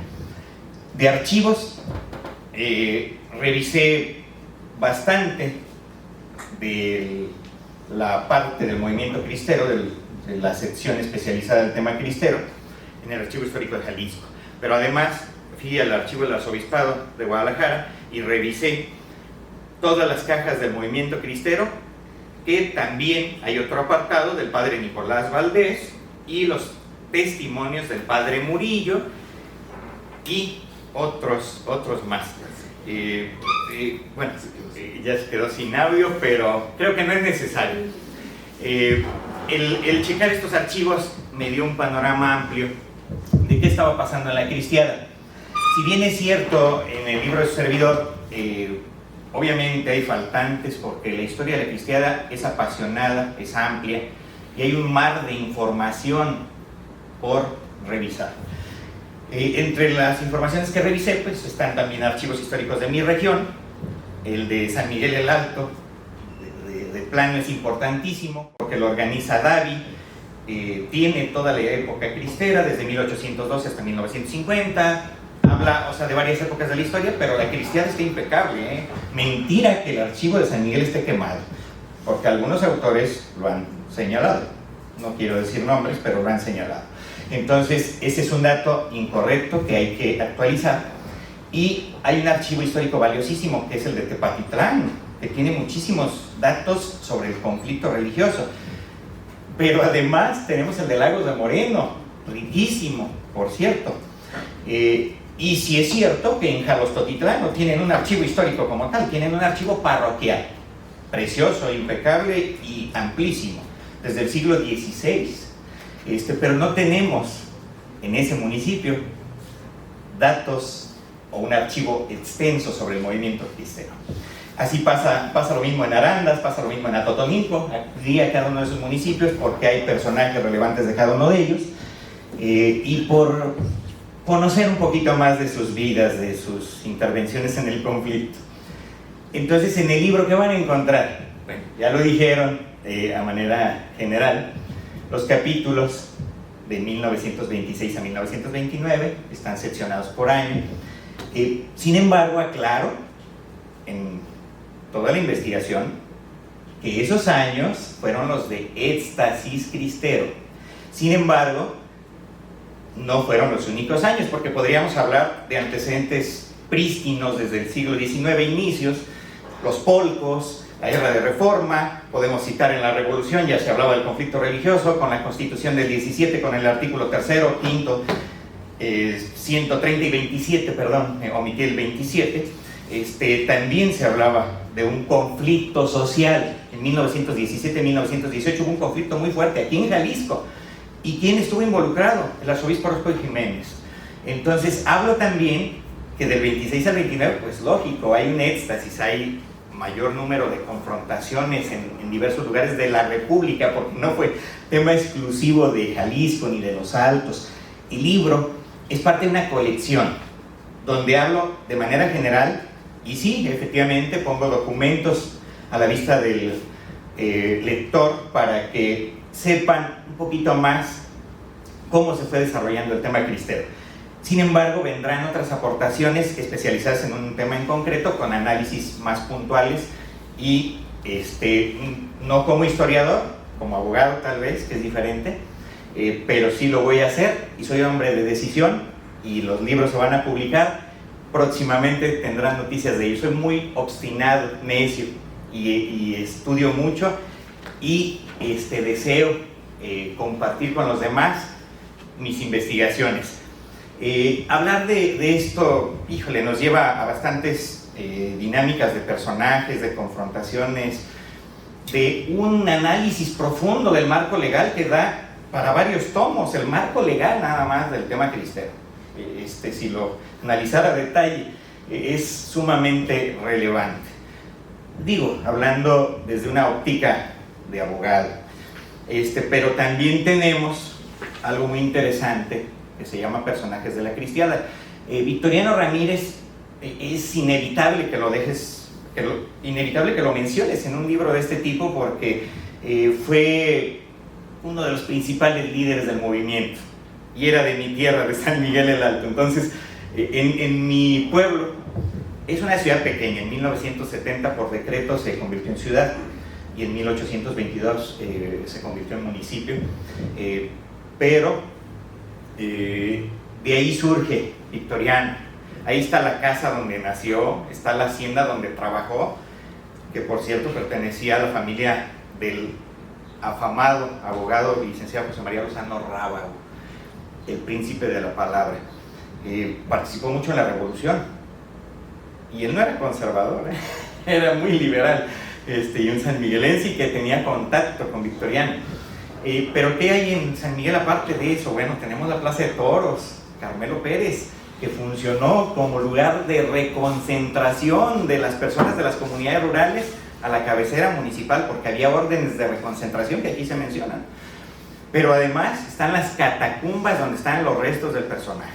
De archivos, revisé bastante de la parte del movimiento cristero, de la sección especializada del tema cristero, en el Archivo Histórico de Jalisco. Pero además fui al Archivo del Arzobispado de Guadalajara y revisé todas las cajas del movimiento cristero, que también hay otro apartado del padre Nicolás Valdés y los testimonios del padre Murillo y otros más. Bueno, ya se quedó sin audio, pero creo que no es necesario. El checar estos archivos me dio un panorama amplio de qué estaba pasando en la cristiada. Si bien es cierto, en el libro de su servidor, obviamente hay faltantes, porque la historia de la cristiada es apasionada, es amplia, y hay un mar de información por revisar. Entre las informaciones que revisé, pues están también archivos históricos de mi región. El de San Miguel el Alto, de plano, es importantísimo, porque lo organiza Davi. Tiene toda la época cristera, desde 1812 hasta 1950, habla, de varias épocas de la historia, pero la cristiada está impecable, Mentira que el archivo de San Miguel esté quemado, porque algunos autores lo han señalado, no quiero decir nombres, pero lo han señalado. Entonces, ese es un dato incorrecto que hay que actualizar. Y hay un archivo histórico valiosísimo, que es el de Tepatitlán, que tiene muchísimos datos sobre el conflicto religioso. Pero además tenemos el de Lagos de Moreno, riquísimo, por cierto. Y sí es cierto que en Jalostotitlán no tienen un archivo histórico como tal, tienen un archivo parroquial, precioso, impecable y amplísimo, desde el siglo XVI. Pero no tenemos en ese municipio datos o un archivo extenso sobre el movimiento cristero. Así pasa lo mismo en Arandas, pasa lo mismo en Atotonilco. Acudí a cada uno de esos municipios porque hay personajes relevantes de cada uno de ellos, y por conocer un poquito más de sus vidas, de sus intervenciones en el conflicto. Entonces, en el libro, ¿qué van a encontrar? Bueno, ya lo dijeron a manera general. Los capítulos de 1926 a 1929 están seccionados por año. Sin embargo, aclaro en toda la investigación que esos años fueron los de éxtasis cristero. Sin embargo, no fueron los únicos años, porque podríamos hablar de antecedentes prístinos desde el siglo XIX inicios, los polcos, la guerra de reforma, podemos citar en la revolución, ya se hablaba del conflicto religioso, con la constitución del 17, con el artículo 3º, 5º, 130 y 27, perdón, omití el 27, también se hablaba de un conflicto social. En 1917-1918 hubo un conflicto muy fuerte aquí en Jalisco. ¿Y quién estuvo involucrado? El arzobispo Orozco de Jiménez. Entonces, hablo también que del 26 al 29, pues lógico, hay un éxtasis, hay mayor número de confrontaciones en diversos lugares de la República, porque no fue tema exclusivo de Jalisco ni de los Altos. El libro es parte de una colección donde hablo de manera general, y sí, efectivamente pongo documentos a la vista del lector para que sepan un poquito más cómo se fue desarrollando el tema cristero. Sin embargo, vendrán otras aportaciones especializadas en un tema en concreto, con análisis más puntuales y no como historiador, como abogado tal vez, que es diferente, pero sí lo voy a hacer y soy hombre de decisión y los libros se van a publicar. Próximamente tendrán noticias de ello. Soy muy obstinado, necio y estudio mucho y deseo compartir con los demás mis investigaciones. Hablar de esto, híjole, nos lleva a bastantes dinámicas de personajes, de confrontaciones, de un análisis profundo del marco legal que da para varios tomos, el marco legal nada más del tema cristero. Si lo analizara a detalle, es sumamente relevante. Digo, hablando desde una óptica de abogado, pero también tenemos algo muy interesante que se llama personajes de la cristiada. Victoriano Ramírez, es inevitable que lo menciones en un libro de este tipo, porque fue uno de los principales líderes del movimiento y era de mi tierra, de San Miguel el Alto. Entonces, en mi pueblo, es una ciudad pequeña, en 1970 por decreto se convirtió en ciudad y en 1822 se convirtió en municipio, pero de ahí surge Victoriano. Ahí está la casa donde nació, está la hacienda donde trabajó, que por cierto pertenecía a la familia del afamado abogado licenciado José María Lozano Rábago, el príncipe de la palabra. Participó mucho en la revolución y él no era conservador, era muy liberal, y un sanmiguelense que tenía contacto con Victoriano. Pero ¿qué hay en San Miguel aparte de eso? Bueno, tenemos la Plaza de Toros, Carmelo Pérez, que funcionó como lugar de reconcentración de las personas de las comunidades rurales a la cabecera municipal, porque había órdenes de reconcentración que aquí se mencionan. Pero además están las catacumbas donde están los restos del personaje.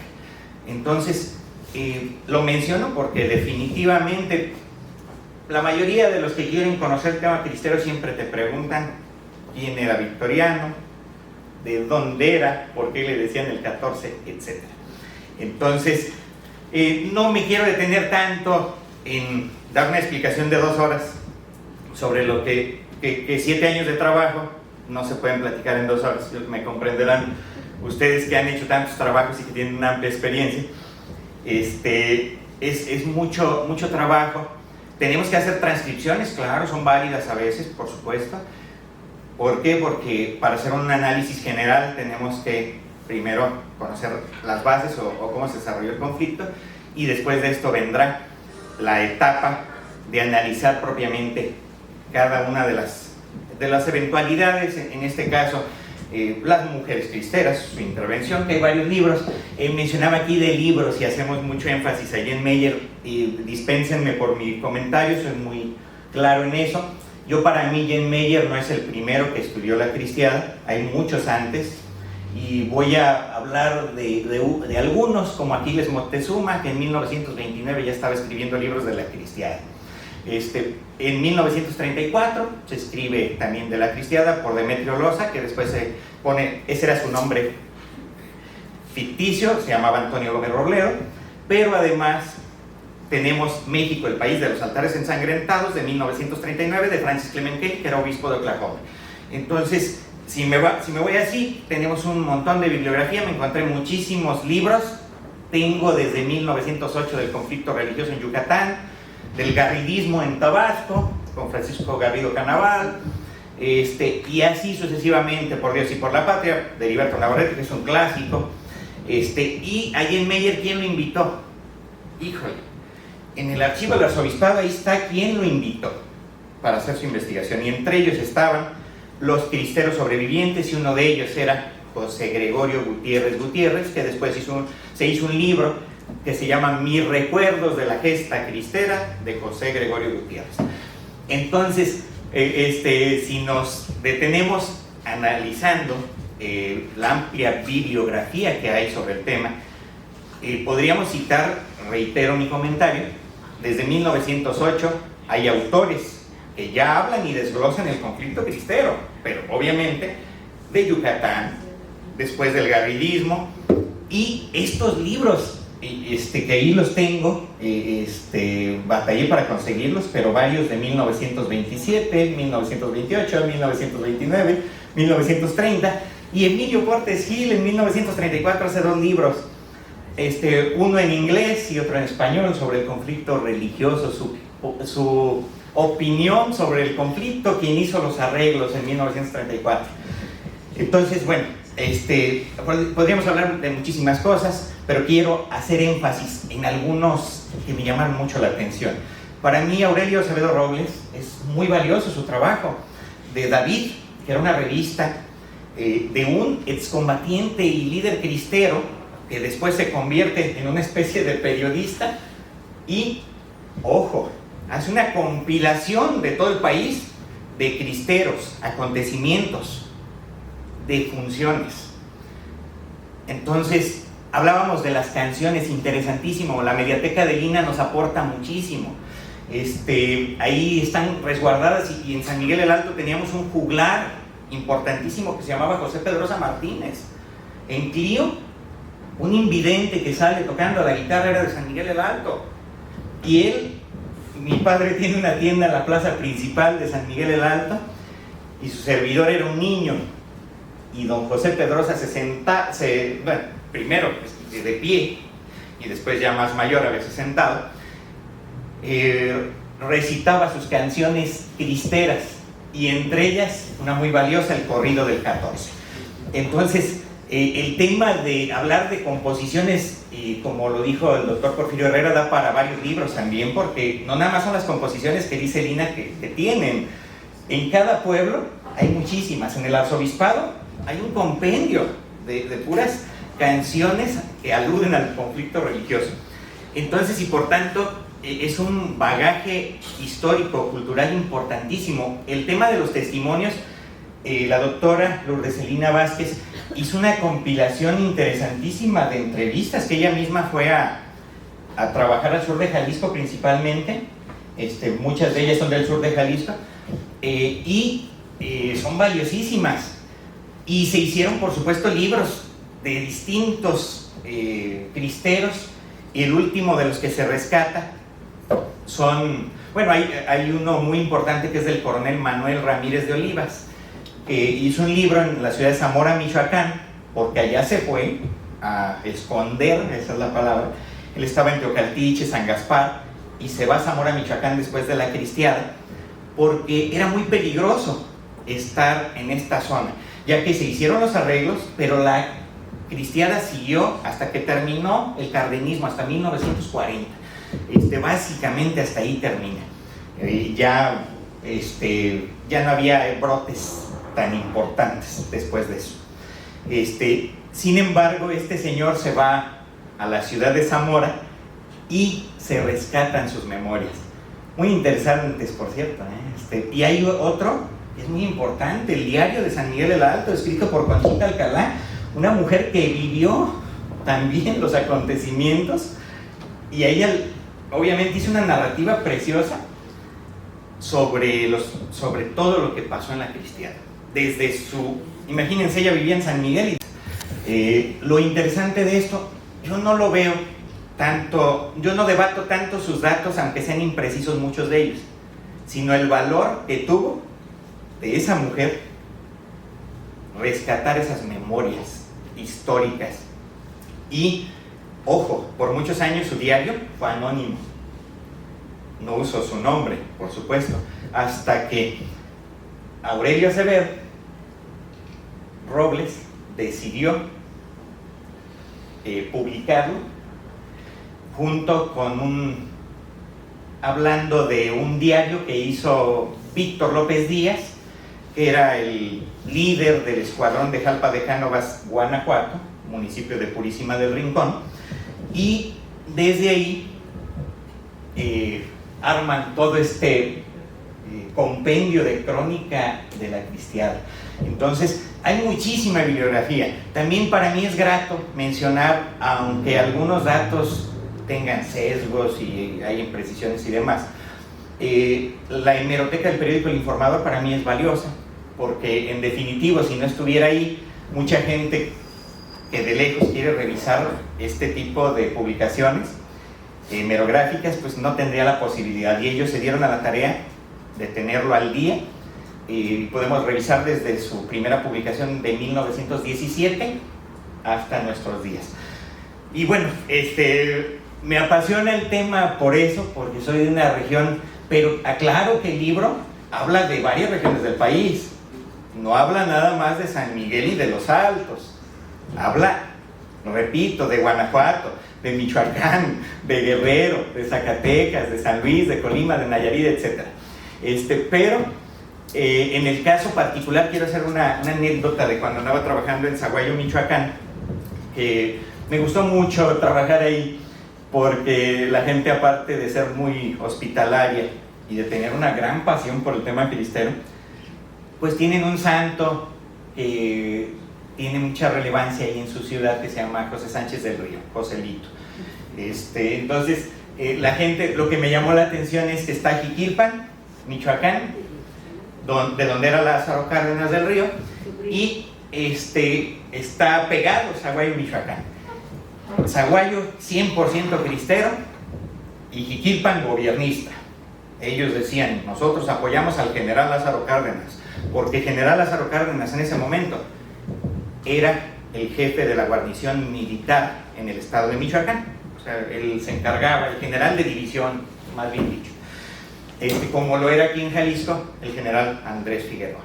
Entonces, lo menciono porque definitivamente la mayoría de los que quieren conocer el tema cristero siempre te preguntan quién era Victoriano, de dónde era, por qué le decían el 14, etc. Entonces, no me quiero detener tanto en dar una explicación de 2 horas sobre lo que 7 años de trabajo no se pueden platicar en 2 horas. Me comprenderán ustedes que han hecho tantos trabajos y que tienen una amplia experiencia. Es mucho trabajo. Tenemos que hacer transcripciones, claro, son válidas a veces, por supuesto. ¿Por qué? Porque para hacer un análisis general tenemos que primero conocer las bases o cómo se desarrolló el conflicto, y después de esto vendrá la etapa de analizar propiamente cada una de las eventualidades, en este caso las mujeres cristeras, su intervención, que hay varios libros. Mencionaba aquí de libros y hacemos mucho énfasis a Jen Meyer, y dispénsenme por mi comentario, soy muy claro en eso. Yo, para mí, Jen Meyer no es el primero que estudió la cristiada, hay muchos antes, y voy a hablar de algunos, como Aquiles Moctezuma, que en 1929 ya estaba escribiendo libros de la cristiada. En 1934 se escribe también de la cristiada por Demetrio Loza, que después se pone, ese era su nombre ficticio, se llamaba Antonio Gómez Robledo, pero además tenemos México, el país de los altares ensangrentados, de 1939, de Francis Clement Kelly, que era obispo de Oklahoma. Entonces, si me voy así, tenemos un montón de bibliografía, me encontré muchísimos libros. Tengo desde 1908 del conflicto religioso en Yucatán, del garridismo en Tabasco, con Francisco Garrido Canaval, y así sucesivamente, Por Dios y por la Patria, de Heriberto Navarrete, que es un clásico. Y a Jen Meyer, ¿quién lo invitó? Híjole, en el archivo del arzobispado ahí está quién lo invitó para hacer su investigación, y entre ellos estaban los cristeros sobrevivientes, y uno de ellos era José Gregorio Gutiérrez, que después se hizo un libro que se llama Mis recuerdos de la gesta cristera, de José Gregorio Gutiérrez. Entonces, si nos detenemos analizando la amplia bibliografía que hay sobre el tema, podríamos citar, reitero mi comentario, desde 1908 hay autores que ya hablan y desglosan el conflicto cristero, pero obviamente de Yucatán, después del garridismo, y estos libros, que ahí los tengo, batallé para conseguirlos, pero varios de 1927, 1928, 1929, 1930, y Emilio Portes Gil en 1934 hace 2 libros, uno en inglés y otro en español, sobre el conflicto religioso, su opinión sobre el conflicto, quien hizo los arreglos en 1934. Entonces, bueno, podríamos hablar de muchísimas cosas, pero quiero hacer énfasis en algunos que me llaman mucho la atención. Para mí, Aurelio Acevedo Robles es muy valioso su trabajo. De David, que era una revista de un excombatiente y líder cristero, que después se convierte en una especie de periodista y, ojo, hace una compilación de todo el país de cristeros, acontecimientos, de funciones. Entonces, hablábamos de las canciones, interesantísimo, la Mediateca de Lina nos aporta muchísimo. Ahí están resguardadas, y en San Miguel el Alto teníamos un juglar importantísimo que se llamaba José Pedrosa Martínez. En Clio, un invidente que sale tocando la guitarra era de San Miguel el Alto. Y mi padre tiene una tienda en la plaza principal de San Miguel el Alto, y su servidor era un niño. Y don José Pedrosa primero de pie, y después ya más mayor, a veces sentado, recitaba sus canciones cristeras, y entre ellas una muy valiosa, el corrido del 14. Entonces, el tema de hablar de composiciones, como lo dijo el doctor Porfirio Herrera, da para varios libros también, porque no nada más son las composiciones que dice Lina que tienen. En cada pueblo hay muchísimas. En el arzobispado hay un compendio de puras canciones que aluden al conflicto religioso. Entonces, y por tanto, es un bagaje histórico, cultural importantísimo. El tema de los testimonios, la doctora Lourdes Celina Vázquez hizo una compilación interesantísima de entrevistas que ella misma fue a trabajar al sur de Jalisco principalmente. Muchas de ellas son del sur de Jalisco, y son valiosísimas. Y se hicieron, por supuesto, libros de distintos cristeros, y el último de los que se rescata hay uno muy importante que es del coronel Manuel Ramírez de Olivas, que hizo un libro en la ciudad de Zamora, Michoacán, porque allá se fue a esconder, esa es la palabra. Él estaba en Teocaltiche, San Gaspar, y se va a Zamora, Michoacán después de la cristiada, porque era muy peligroso estar en esta zona, ya que se hicieron los arreglos, pero la cristiada siguió hasta que terminó el cardenismo, hasta 1940. Básicamente hasta ahí termina. Ya no había brotes tan importantes después de eso. Sin embargo, este señor se va a la ciudad de Zamora y se rescatan sus memorias. Muy interesantes, por cierto, y hay otro que es muy importante, el Diario de San Miguel el Alto, escrito por Conchita Alcalá, una mujer que vivió también los acontecimientos, y ella obviamente hizo una narrativa preciosa sobre todo lo que pasó en la cristiada. Imagínense, ella vivía en San Miguel, y lo interesante de esto, yo no lo veo tanto, yo no debato tanto sus datos, aunque sean imprecisos muchos de ellos, sino el valor que tuvo de esa mujer rescatar esas memorias históricas. Y, ojo, por muchos años su diario fue anónimo, no usó su nombre, por supuesto, hasta que Aurelio Acevedo Robles decidió publicarlo, junto con hablando de un diario que hizo Víctor López Díaz, que era el líder del escuadrón de Jalpa de Cánovas, Guanajuato, municipio de Purísima del Rincón, y desde ahí arman todo compendio de crónica de la cristiada. Entonces, hay muchísima bibliografía. También para mí es grato mencionar, aunque algunos datos tengan sesgos y hay imprecisiones y demás, la hemeroteca del periódico El Informador para mí es valiosa, porque en definitivo, si no estuviera ahí, mucha gente que de lejos quiere revisar este tipo de publicaciones hemerográficas, pues no tendría la posibilidad, y ellos se dieron a la tarea de tenerlo al día, y podemos revisar desde su primera publicación de 1917 hasta nuestros días. Y bueno, me apasiona el tema por eso, porque soy de una región, pero aclaro que el libro habla de varias regiones del país, no habla nada más de San Miguel y de Los Altos, habla, repito, de Guanajuato, de Michoacán, de Guerrero, de Zacatecas, de San Luis, de Colima, de Nayarit, etc. Pero en el caso particular quiero hacer una anécdota de cuando andaba trabajando en Zaguayo, Michoacán, que me gustó mucho trabajar ahí, porque la gente, aparte de ser muy hospitalaria y de tener una gran pasión por el tema cristero, pues tienen un santo que tiene mucha relevancia ahí en su ciudad, que se llama José Sánchez del Río, Joselito. Entonces, la gente, lo que me llamó la atención es que está Jiquilpan, Michoacán, de donde era Lázaro Cárdenas del Río, y está pegado Zaguayo, Michoacán. Zaguayo 100% cristero y Jiquilpan gobiernista. Ellos decían, nosotros apoyamos al general Lázaro Cárdenas, porque general Lázaro Cárdenas en ese momento era el jefe de la guarnición militar en el estado de Michoacán. O sea, él se encargaba, el general de división, más bien dicho, como lo era aquí en Jalisco el general Andrés Figueroa.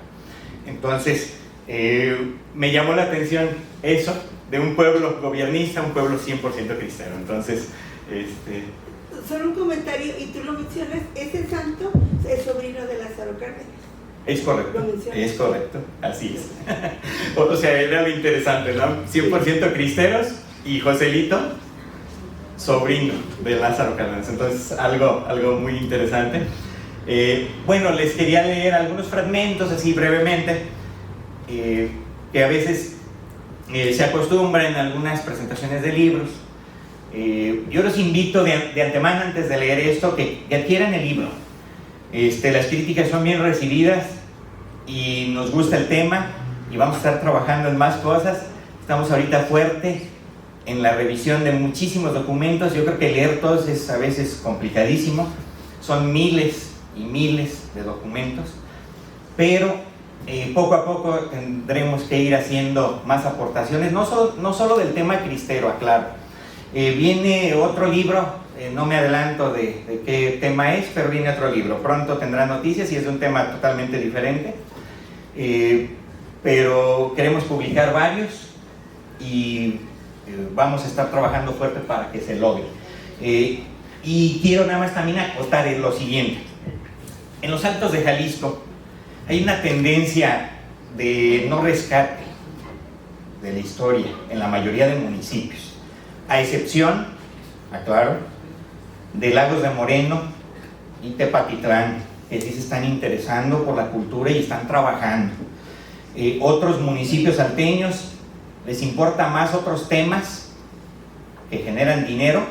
Entonces, me llamó la atención eso, de un pueblo gobiernista, un pueblo 100% cristero. Entonces, Solo un comentario, y tú lo mencionas, ese santo es sobrino de Lázaro Cárdenas. es correcto, así es. O sea, era lo interesante, ¿no? 100% cristeros y Joselito, sobrino de Lázaro Cárdenas. Entonces, algo muy interesante. Bueno, les quería leer algunos fragmentos así brevemente, que a veces se acostumbra en algunas presentaciones de libros. Yo los invito de antemano, antes de leer esto, que adquieran el libro. Las críticas son bien recibidas y nos gusta el tema, y vamos a estar trabajando en más cosas. Estamos ahorita fuerte en la revisión de muchísimos documentos. Yo creo que leer todos es a veces complicadísimo, son miles y miles de documentos, pero poco a poco tendremos que ir haciendo más aportaciones, no solo del tema cristero, aclaro. Viene otro libro, no me adelanto de qué tema es, pero viene otro libro, pronto tendrá noticias y es de un tema totalmente diferente, pero queremos publicar varios y vamos a estar trabajando fuerte para que se logre. Y quiero nada más también acotar lo siguiente: en los Altos de Jalisco hay una tendencia de no rescate de la historia en la mayoría de municipios, a excepción, aclaro, de Lagos de Moreno y Tepatitlán, que sí se están interesando por la cultura y están trabajando. Otros municipios salteños les importa más otros temas que generan dinero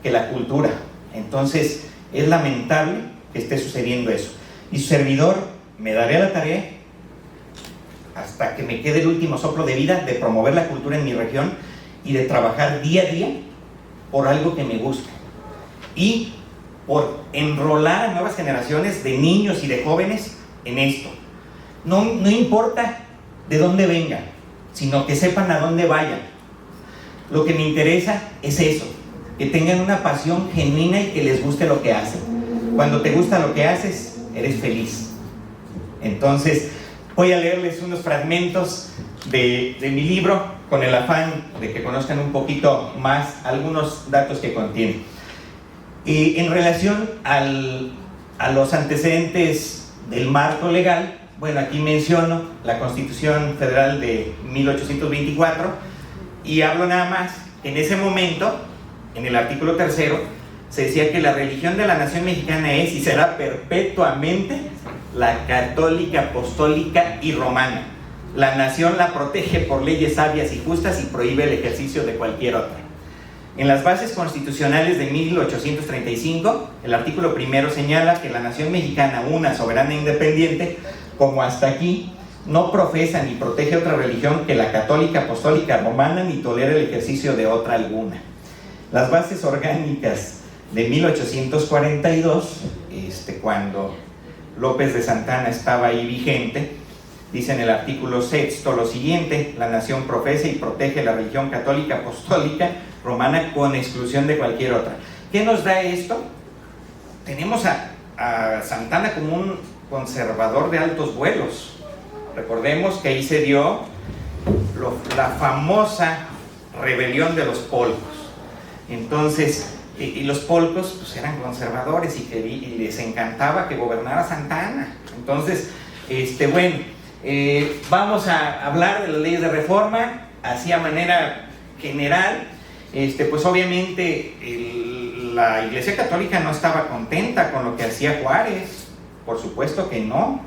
que la cultura. Entonces es lamentable que esté sucediendo eso, y su servidor me daré a la tarea hasta que me quede el último soplo de vida de promover la cultura en mi región y de trabajar día a día por algo que me gusta y por enrolar a nuevas generaciones de niños y de jóvenes en esto. No importa de dónde vengan, sino que sepan a dónde vayan. Lo que me interesa es eso, que tengan una pasión genuina y que les guste lo que hacen. Cuando te gusta lo que haces, eres feliz. Entonces, voy a leerles unos fragmentos de mi libro, con el afán de que conozcan un poquito más algunos datos que contiene. En relación a los antecedentes del marco legal, bueno, aquí menciono la Constitución Federal de 1824 y hablo nada más. En ese momento, en el artículo 3, se decía que la religión de la nación mexicana es y será perpetuamente la católica, apostólica y romana. La nación la protege por leyes sabias y justas y prohíbe el ejercicio de cualquier otra. En las bases constitucionales de 1835, el artículo 1 señala que la nación mexicana, una soberana e independiente, como hasta aquí, no profesa ni protege otra religión que la católica apostólica romana, ni tolera el ejercicio de otra alguna. Las bases orgánicas de 1842, cuando López de Santana estaba ahí vigente, dice en el artículo 6 lo siguiente: la nación profesa y protege la religión católica apostólica romana con exclusión de cualquier otra. ¿Qué nos da esto? Tenemos a Santana como un conservador de altos vuelos. Recordemos que ahí se dio la famosa rebelión de los polcos. Entonces, y los polcos pues eran conservadores y les encantaba que gobernara Santana. Entonces, vamos a hablar de las leyes de reforma así a manera general. Pues obviamente la Iglesia Católica no estaba contenta con lo que hacía Juárez, por supuesto que no,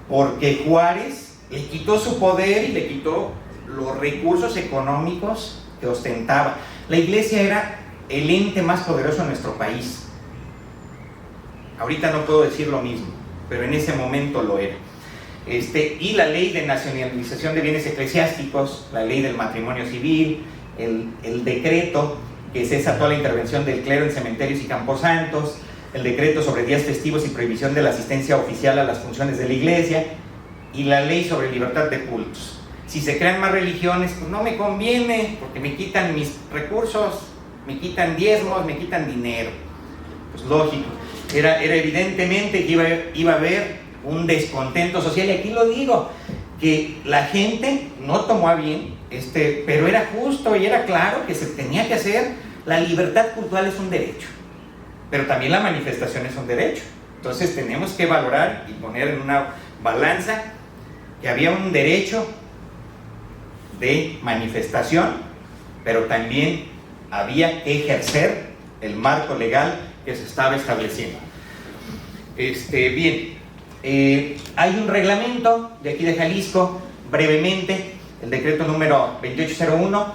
porque Juárez le quitó su poder y le quitó los recursos económicos que ostentaba. La Iglesia era el ente más poderoso en nuestro país. Ahorita no puedo decir lo mismo, pero en ese momento lo era. Y la ley de nacionalización de bienes eclesiásticos, la ley del matrimonio civil, el decreto que cesa toda la intervención del clero en cementerios y camposantos, el decreto sobre días festivos y prohibición de la asistencia oficial a las funciones de la iglesia, y la ley sobre libertad de cultos. Si se crean más religiones, pues no me conviene, porque me quitan mis recursos, me quitan diezmos, me quitan dinero. Pues lógico, era evidentemente que iba a haber un descontento social, y aquí lo digo, que la gente no tomó a bien, pero era justo y era claro que se tenía que hacer. La libertad cultural es un derecho, pero también la manifestación es un derecho. Entonces tenemos que valorar y poner en una balanza que había un derecho de manifestación, pero también había que ejercer el marco legal que se estaba estableciendo. Hay un reglamento de aquí de Jalisco, brevemente, el decreto número 2801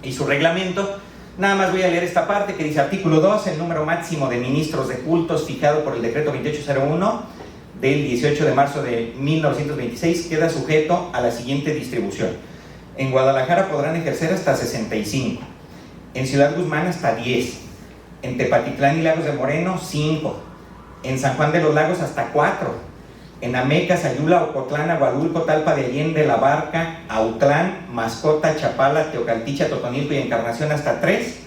y su reglamento. Nada más voy a leer esta parte que dice: artículo 2, el número máximo de ministros de cultos fijado por el decreto 2801 del 18 de marzo de 1926 queda sujeto a la siguiente distribución. En Guadalajara podrán ejercer hasta 65, en Ciudad Guzmán hasta 10, en Tepatitlán y Lagos de Moreno 5, en San Juan de los Lagos hasta 4, en Ameca, Sayula, Ocotlán, Aguadulco, Talpa de Allende, La Barca, Autlán, Mascota, Chapala, Teocalticha, Totonilco y Encarnación hasta 3,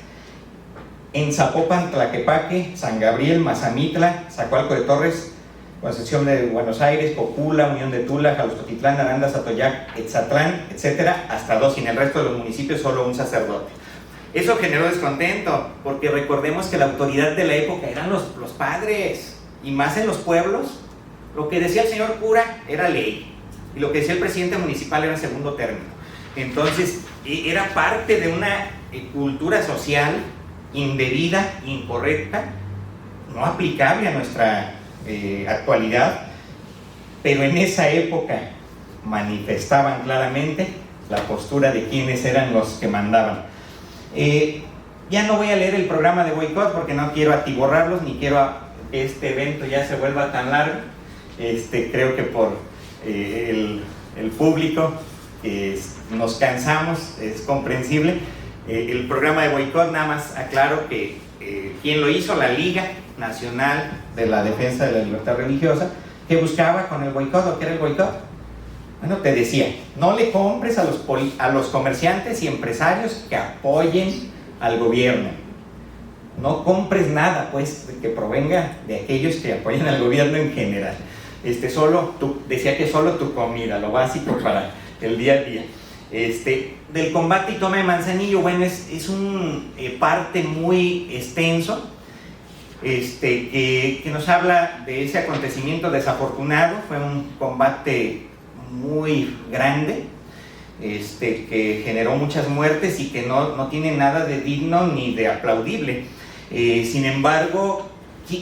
en Zapopan, Tlaquepaque, San Gabriel, Mazamitla, Zacualco de Torres, Concepción de Buenos Aires, Cocula, Unión de Tula, Jaustotitlán, Arandas, Atoyac, Etzatlán, etcétera, hasta 2, y en el resto de los municipios solo un sacerdote. Eso generó descontento, porque recordemos que la autoridad de la época eran los padres, y más en los pueblos. Lo que decía el señor cura era ley, y lo que decía el presidente municipal era segundo término. Entonces, era parte de una cultura social indebida, incorrecta, no aplicable a nuestra actualidad, pero en esa época manifestaban claramente la postura de quienes eran los que mandaban. Ya no voy a leer el programa de boicot porque no quiero atiborrarlos, ni quiero que este evento ya se vuelva tan largo. Creo que por el público nos cansamos, es comprensible. El programa de boicot, nada más aclaro que quien lo hizo, la Liga Nacional de la Defensa de la Libertad Religiosa, que buscaba con el boicot. ¿O qué era el boicot? Bueno, te decía, no le compres a los comerciantes y empresarios que apoyen al gobierno. No compres nada, pues, que provenga de aquellos que apoyan al gobierno en general. Decía que solo tu comida, lo básico para el día a día. Del combate y toma de Manzanillo, bueno, es un parte muy extenso, que nos habla de ese acontecimiento desafortunado. Fue un combate muy grande, que generó muchas muertes y que no tiene nada de digno ni de aplaudible. Sin embargo,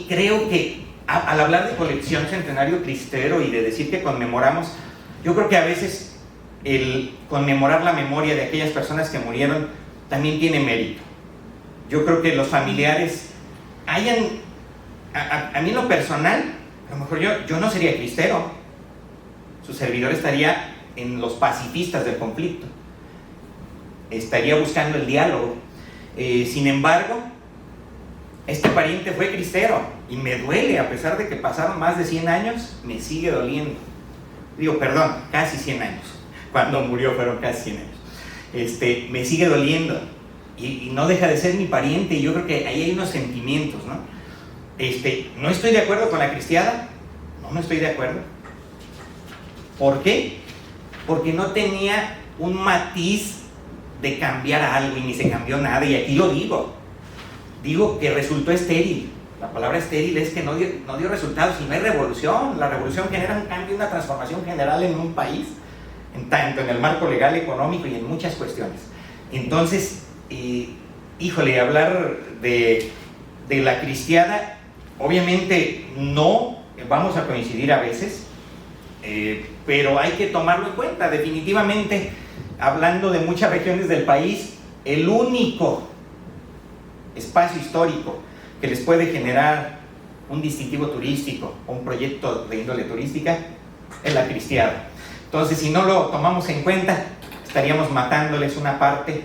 creo que al hablar de colección Centenario Cristero y de decir que conmemoramos, yo creo que a veces el conmemorar la memoria de aquellas personas que murieron también tiene mérito. Yo creo que los familiares a mí en lo personal, a lo mejor yo no sería cristero, su servidor estaría en los pacifistas del conflicto, estaría buscando el diálogo. Sin embargo, este pariente fue cristero y me duele, a pesar de que pasaron más de 100 años, me sigue doliendo. Digo, perdón, casi 100 años. Cuando murió fueron casi 100 años. Me sigue doliendo y no deja de ser mi pariente, y yo creo que ahí hay unos sentimientos, ¿no? No estoy de acuerdo con la cristiada, no estoy de acuerdo. ¿Por qué? Porque no tenía un matiz de cambiar algo y ni se cambió nada, y aquí lo digo que resultó estéril. La palabra estéril es que no dio resultados, y no hay revolución. La revolución genera un cambio, una transformación general en un país, tanto en el marco legal, económico y en muchas cuestiones. Entonces, hablar de la cristiada, obviamente no vamos a coincidir a veces, pero hay que tomarlo en cuenta. Definitivamente, hablando de muchas regiones del país, el único espacio histórico que les puede generar un distintivo turístico o un proyecto de índole turística es la cristiada. Entonces, si no lo tomamos en cuenta, estaríamos matándoles una parte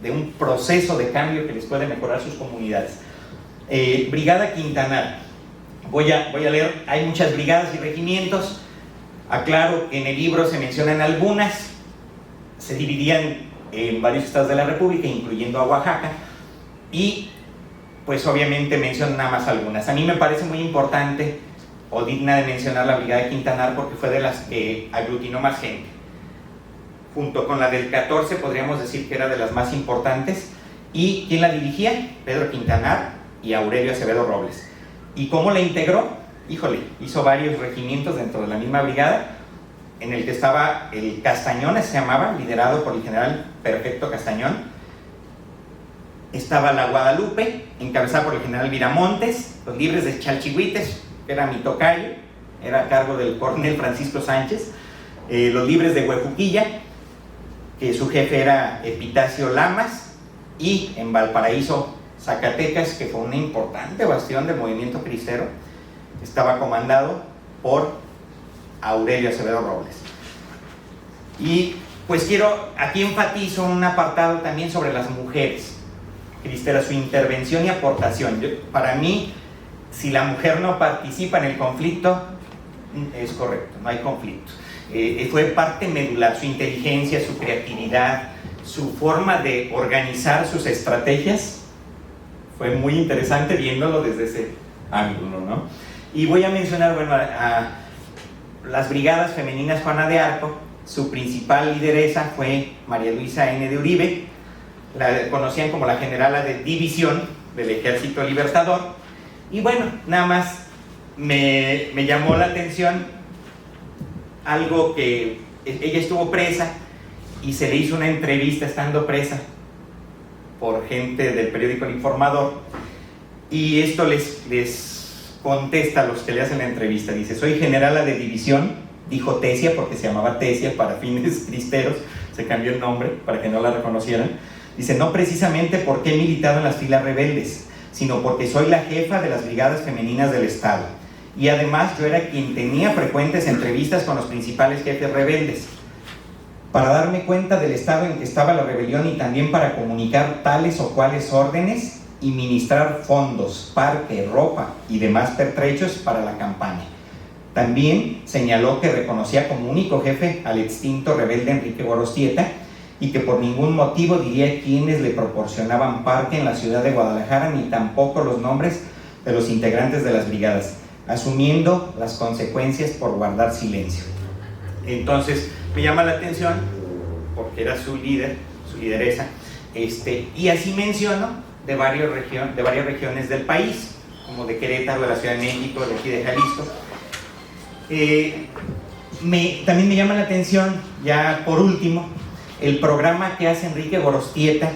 de un proceso de cambio que les puede mejorar sus comunidades. Brigada Quintanar, voy a leer. Hay muchas brigadas y regimientos. Aclaro que en el libro se mencionan algunas, se dividían en varios estados de la República, incluyendo a Oaxaca, y pues obviamente menciono nada más algunas. A mí me parece muy importante o digna de mencionar la Brigada de Quintanar, porque fue de las que aglutinó más gente. Junto con la del 14 podríamos decir que era de las más importantes. ¿Y quién la dirigía? Pedro Quintanar y Aurelio Acevedo Robles. ¿Y cómo la integró? Hizo varios regimientos dentro de la misma brigada, en el que estaba el Castañón, se llamaba, liderado por el general Perfecto Castañón. Estaba la Guadalupe, encabezada por el general Viramontes. Los libres de Chalchihuites, que era mi tocayo, era a cargo del coronel Francisco Sánchez. Los libres de Huejuquilla, que su jefe era Epitacio Lamas. Y en Valparaíso, Zacatecas, que fue una importante bastión del movimiento cristero, estaba comandado por Aurelio Acevedo Robles. Y pues aquí enfatizo un apartado también sobre las mujeres cristeras, su intervención y aportación. Para mí, si la mujer no participa en el conflicto, es correcto, no hay conflicto. Fue parte medular, su inteligencia, su creatividad, su forma de organizar sus estrategias, fue muy interesante viéndolo desde ese ángulo, ¿no? Y voy a mencionar, a las brigadas femeninas Juana de Arco. Su principal lideresa fue María Luisa N. de Uribe, la conocían como la generala de división del Ejército Libertador. Y bueno, nada más me llamó la atención algo, que ella estuvo presa y se le hizo una entrevista estando presa por gente del periódico El Informador, y esto les contesta a los que le hacen la entrevista. Dice: soy generala de división, dijo Tesia, porque se llamaba Tesia para fines cristeros, se cambió el nombre para que no la reconocieran. Dice: no precisamente porque he militado en las filas rebeldes, sino porque soy la jefa de las brigadas femeninas del Estado, y además yo era quien tenía frecuentes entrevistas con los principales jefes rebeldes, para darme cuenta del estado en que estaba la rebelión, y también para comunicar tales o cuales órdenes y ministrar fondos, parque, ropa y demás pertrechos para la campaña. También señaló que reconocía como único jefe al extinto rebelde Enrique Gorostieta, y que por ningún motivo diría quiénes le proporcionaban parque en la ciudad de Guadalajara, ni tampoco los nombres de los integrantes de las brigadas, asumiendo las consecuencias por guardar silencio. Entonces me llama la atención porque era su líder, su lideresa, y así menciono de varias regiones del país, como de Querétaro, de la Ciudad de México, de aquí de Jalisco. También me llama la atención, ya por último, el programa que hace Enrique Gorostieta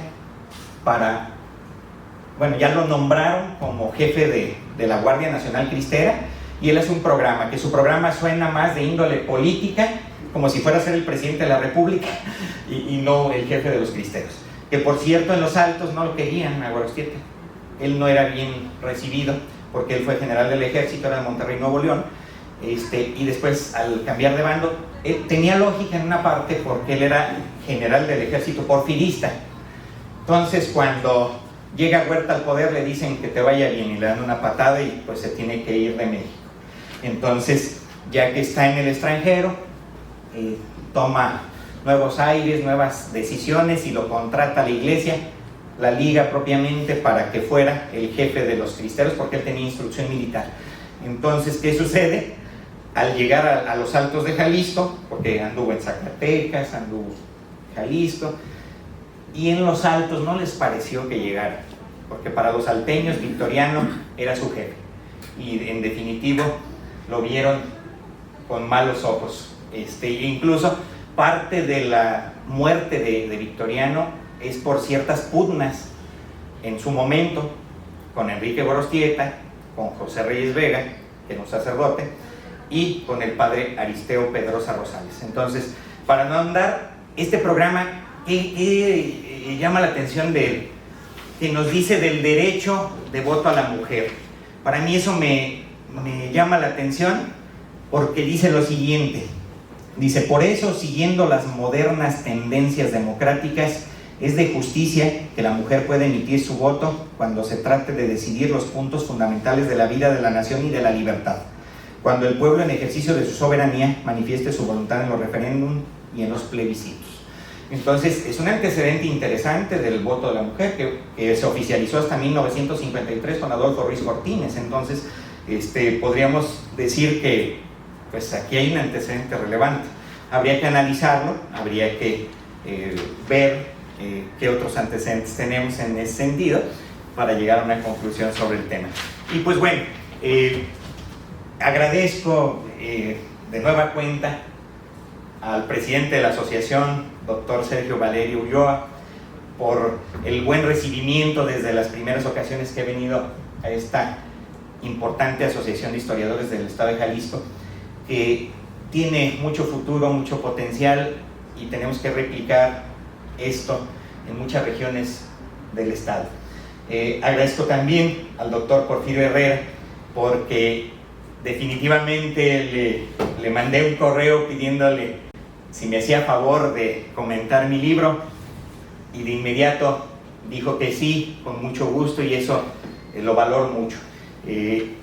ya lo nombraron como jefe de la Guardia Nacional Cristera, y él hace un programa, que su programa suena más de índole política, como si fuera a ser el presidente de la República y no el jefe de los cristeros. Que por cierto, en los Altos no lo querían a Gorostieta, él no era bien recibido, porque él fue general del ejército, era de Monterrey, Nuevo León. y después al cambiar de bando, tenía lógica en una parte porque él era general del ejército porfirista. Entonces cuando llega Huerta al poder le dicen que te vaya bien y le dan una patada y pues se tiene que ir de México. Entonces, ya que está en el extranjero, toma nuevos aires, nuevas decisiones y lo contrata la iglesia, la liga propiamente, para que fuera el jefe de los cristeros porque él tenía instrucción militar. Entonces, ¿qué sucede? Al llegar a los Altos de Jalisco, porque anduvo en Zacatecas, anduvo en Jalisco, y en los Altos no les pareció que llegara, porque para los salteños Victoriano era su jefe, y en definitivo lo vieron con malos ojos. Incluso parte de la muerte de Victoriano es por ciertas pugnas en su momento con Enrique Gorostieta, con José Reyes Vega, que era un sacerdote, y con el padre Aristeo Pedrosa Rosales. Entonces, para no andar, este programa que llama la atención de él, que nos dice del derecho de voto a la mujer. Para mí eso me llama la atención porque dice lo siguiente. Dice: por eso, siguiendo las modernas tendencias democráticas, es de justicia que la mujer pueda emitir su voto cuando se trate de decidir los puntos fundamentales de la vida de la nación y de la libertad, cuando el pueblo, en ejercicio de su soberanía, manifieste su voluntad en los referéndum y en los plebiscitos. Entonces, es un antecedente interesante del voto de la mujer que se oficializó hasta 1953 con Adolfo Ruiz Cortines. Entonces, podríamos decir que pues aquí hay un antecedente relevante. Habría que analizarlo, habría que ver qué otros antecedentes tenemos en ese sentido para llegar a una conclusión sobre el tema. Y pues bueno, agradezco de nueva cuenta al presidente de la asociación, doctor Sergio Valerio Ulloa, por el buen recibimiento desde las primeras ocasiones que he venido a esta importante asociación de historiadores del estado de Jalisco, que tiene mucho futuro, mucho potencial, y tenemos que replicar esto en muchas regiones del estado. Agradezco también al doctor Porfirio Herrera, porque definitivamente le mandé un correo pidiéndole si me hacía favor de comentar mi libro, y de inmediato dijo que sí, con mucho gusto, y eso lo valoro mucho.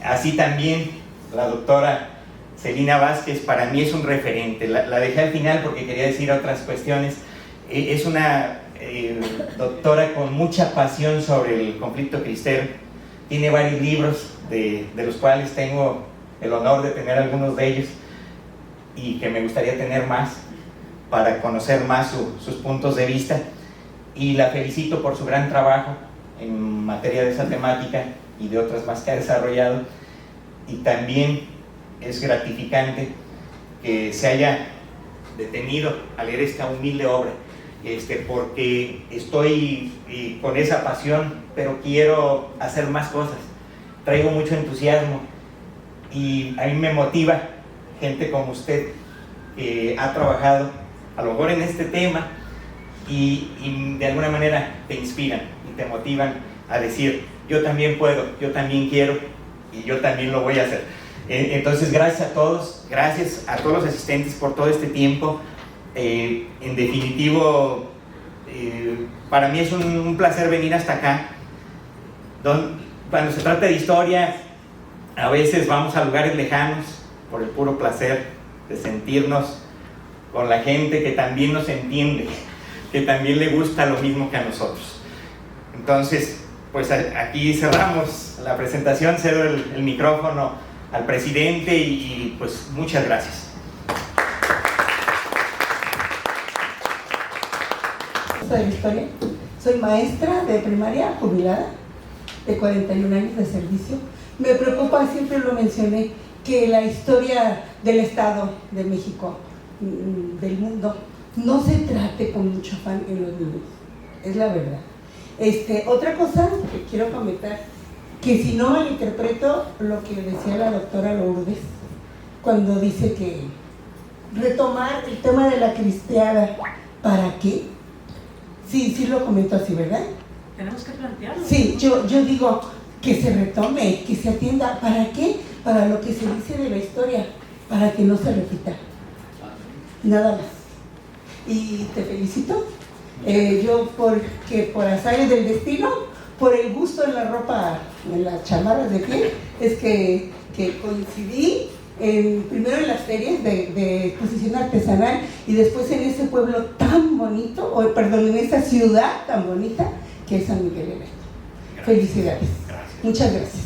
Así también la doctora Celina Vázquez, para mí es un referente. La dejé al final porque quería decir otras cuestiones. Es una doctora con mucha pasión sobre el conflicto cristero. Tiene varios libros, de los cuales tengo el honor de tener algunos de ellos, y que me gustaría tener más para conocer más sus puntos de vista. Y la felicito por su gran trabajo en materia de esa temática y de otras más que ha desarrollado. Y también es gratificante que se haya detenido a leer esta humilde obra, porque estoy con esa pasión, pero quiero hacer más cosas. Traigo mucho entusiasmo y a mí me motiva gente como usted, que ha trabajado a lo mejor en este tema, y de alguna manera te inspiran y te motivan a decir: yo también puedo, yo también quiero, y yo también lo voy a hacer. Entonces, gracias a todos los asistentes por todo este tiempo. En definitivo, para mí es un placer venir hasta acá. Cuando se trata de historia, a veces vamos a lugares lejanos por el puro placer de sentirnos con la gente que también nos entiende, que también le gusta lo mismo que a nosotros. Entonces, pues aquí cerramos la presentación, cedo el micrófono al presidente, y pues muchas gracias. De la historia. Soy maestra de primaria jubilada, de 41 años de servicio. Me preocupa, siempre lo mencioné, que la historia del Estado de México, del mundo, no se trate con mucho afán en los niños. Es la verdad. Otra cosa que quiero comentar, que si no malinterpreto lo que decía la doctora Lourdes, cuando dice que retomar el tema de la cristiada, ¿para qué? Sí lo comento así, ¿verdad? Tenemos que plantearlo. Sí, yo digo que se retome, que se atienda. ¿Para qué? Para lo que se dice de la historia. para que no se repita. Nada más. Y te felicito. Yo porque por azares del destino, por el gusto en la ropa, en las chamarras de piel, es que coincidí primero en las ferias de exposición artesanal y después en ese pueblo tan bonito, en esa ciudad tan bonita que es San Miguel Hidalgo. Felicidades. Gracias. Muchas gracias.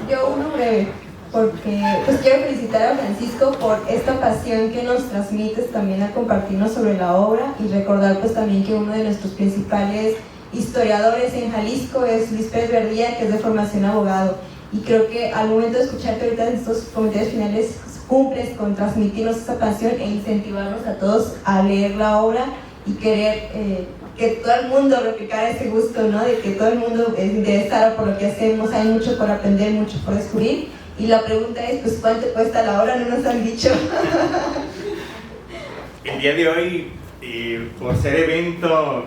Yo uno breve, porque pues quiero felicitar a Francisco por esta pasión que nos transmites también a compartirnos sobre la obra y recordar pues también que uno de nuestros principales historiadores en Jalisco es Luis Pérez Verdía, que es de formación abogado, y creo que al momento de escucharte ahorita en estos comentarios finales cumples con transmitirnos esta pasión e incentivarnos a todos a leer la obra y querer que todo el mundo replicara ese gusto, ¿no? De que todo el mundo es interesado por lo que hacemos, hay mucho por aprender, mucho por descubrir. Y la pregunta es, pues, ¿cuánto cuesta la obra? No nos han dicho. El día de hoy, por ser evento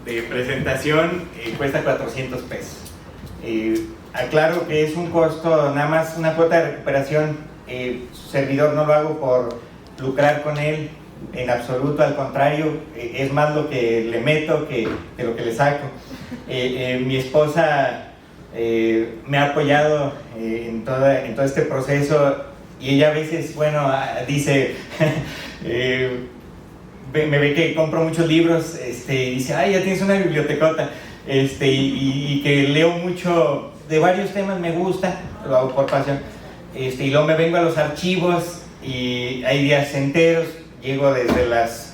de presentación, cuesta 400 pesos. Aclaro que es un costo, nada más una cuota de recuperación. Su servidor no lo hago por lucrar con él, en absoluto, al contrario, es más lo que le meto que lo que le saco. Mi esposa me ha apoyado en todo este proceso y ella a veces, bueno, dice, me ve que compro muchos libros, y dice, ay, ya tienes una bibliotecota, y que leo mucho de varios temas, me gusta, lo hago por pasión, y luego me vengo a los archivos y hay días enteros. Llego desde las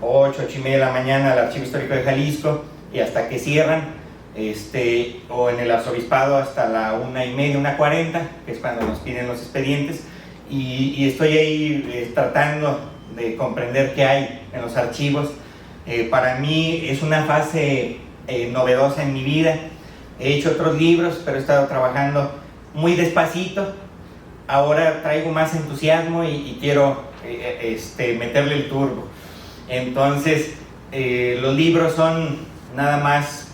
8:30 de la mañana al Archivo Histórico de Jalisco y hasta que cierran, o en el arzobispado hasta la 1:30, 1:40, que es cuando nos piden los expedientes, y estoy ahí tratando de comprender qué hay en los archivos. Para mí es una fase novedosa en mi vida. He hecho otros libros, pero he estado trabajando muy despacito. Ahora traigo más entusiasmo y quiero meterle el turbo. Entonces, los libros son nada más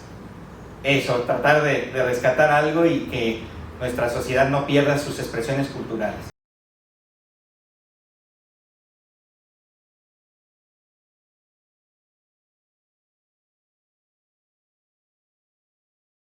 eso, tratar de rescatar algo y que nuestra sociedad no pierda sus expresiones culturales.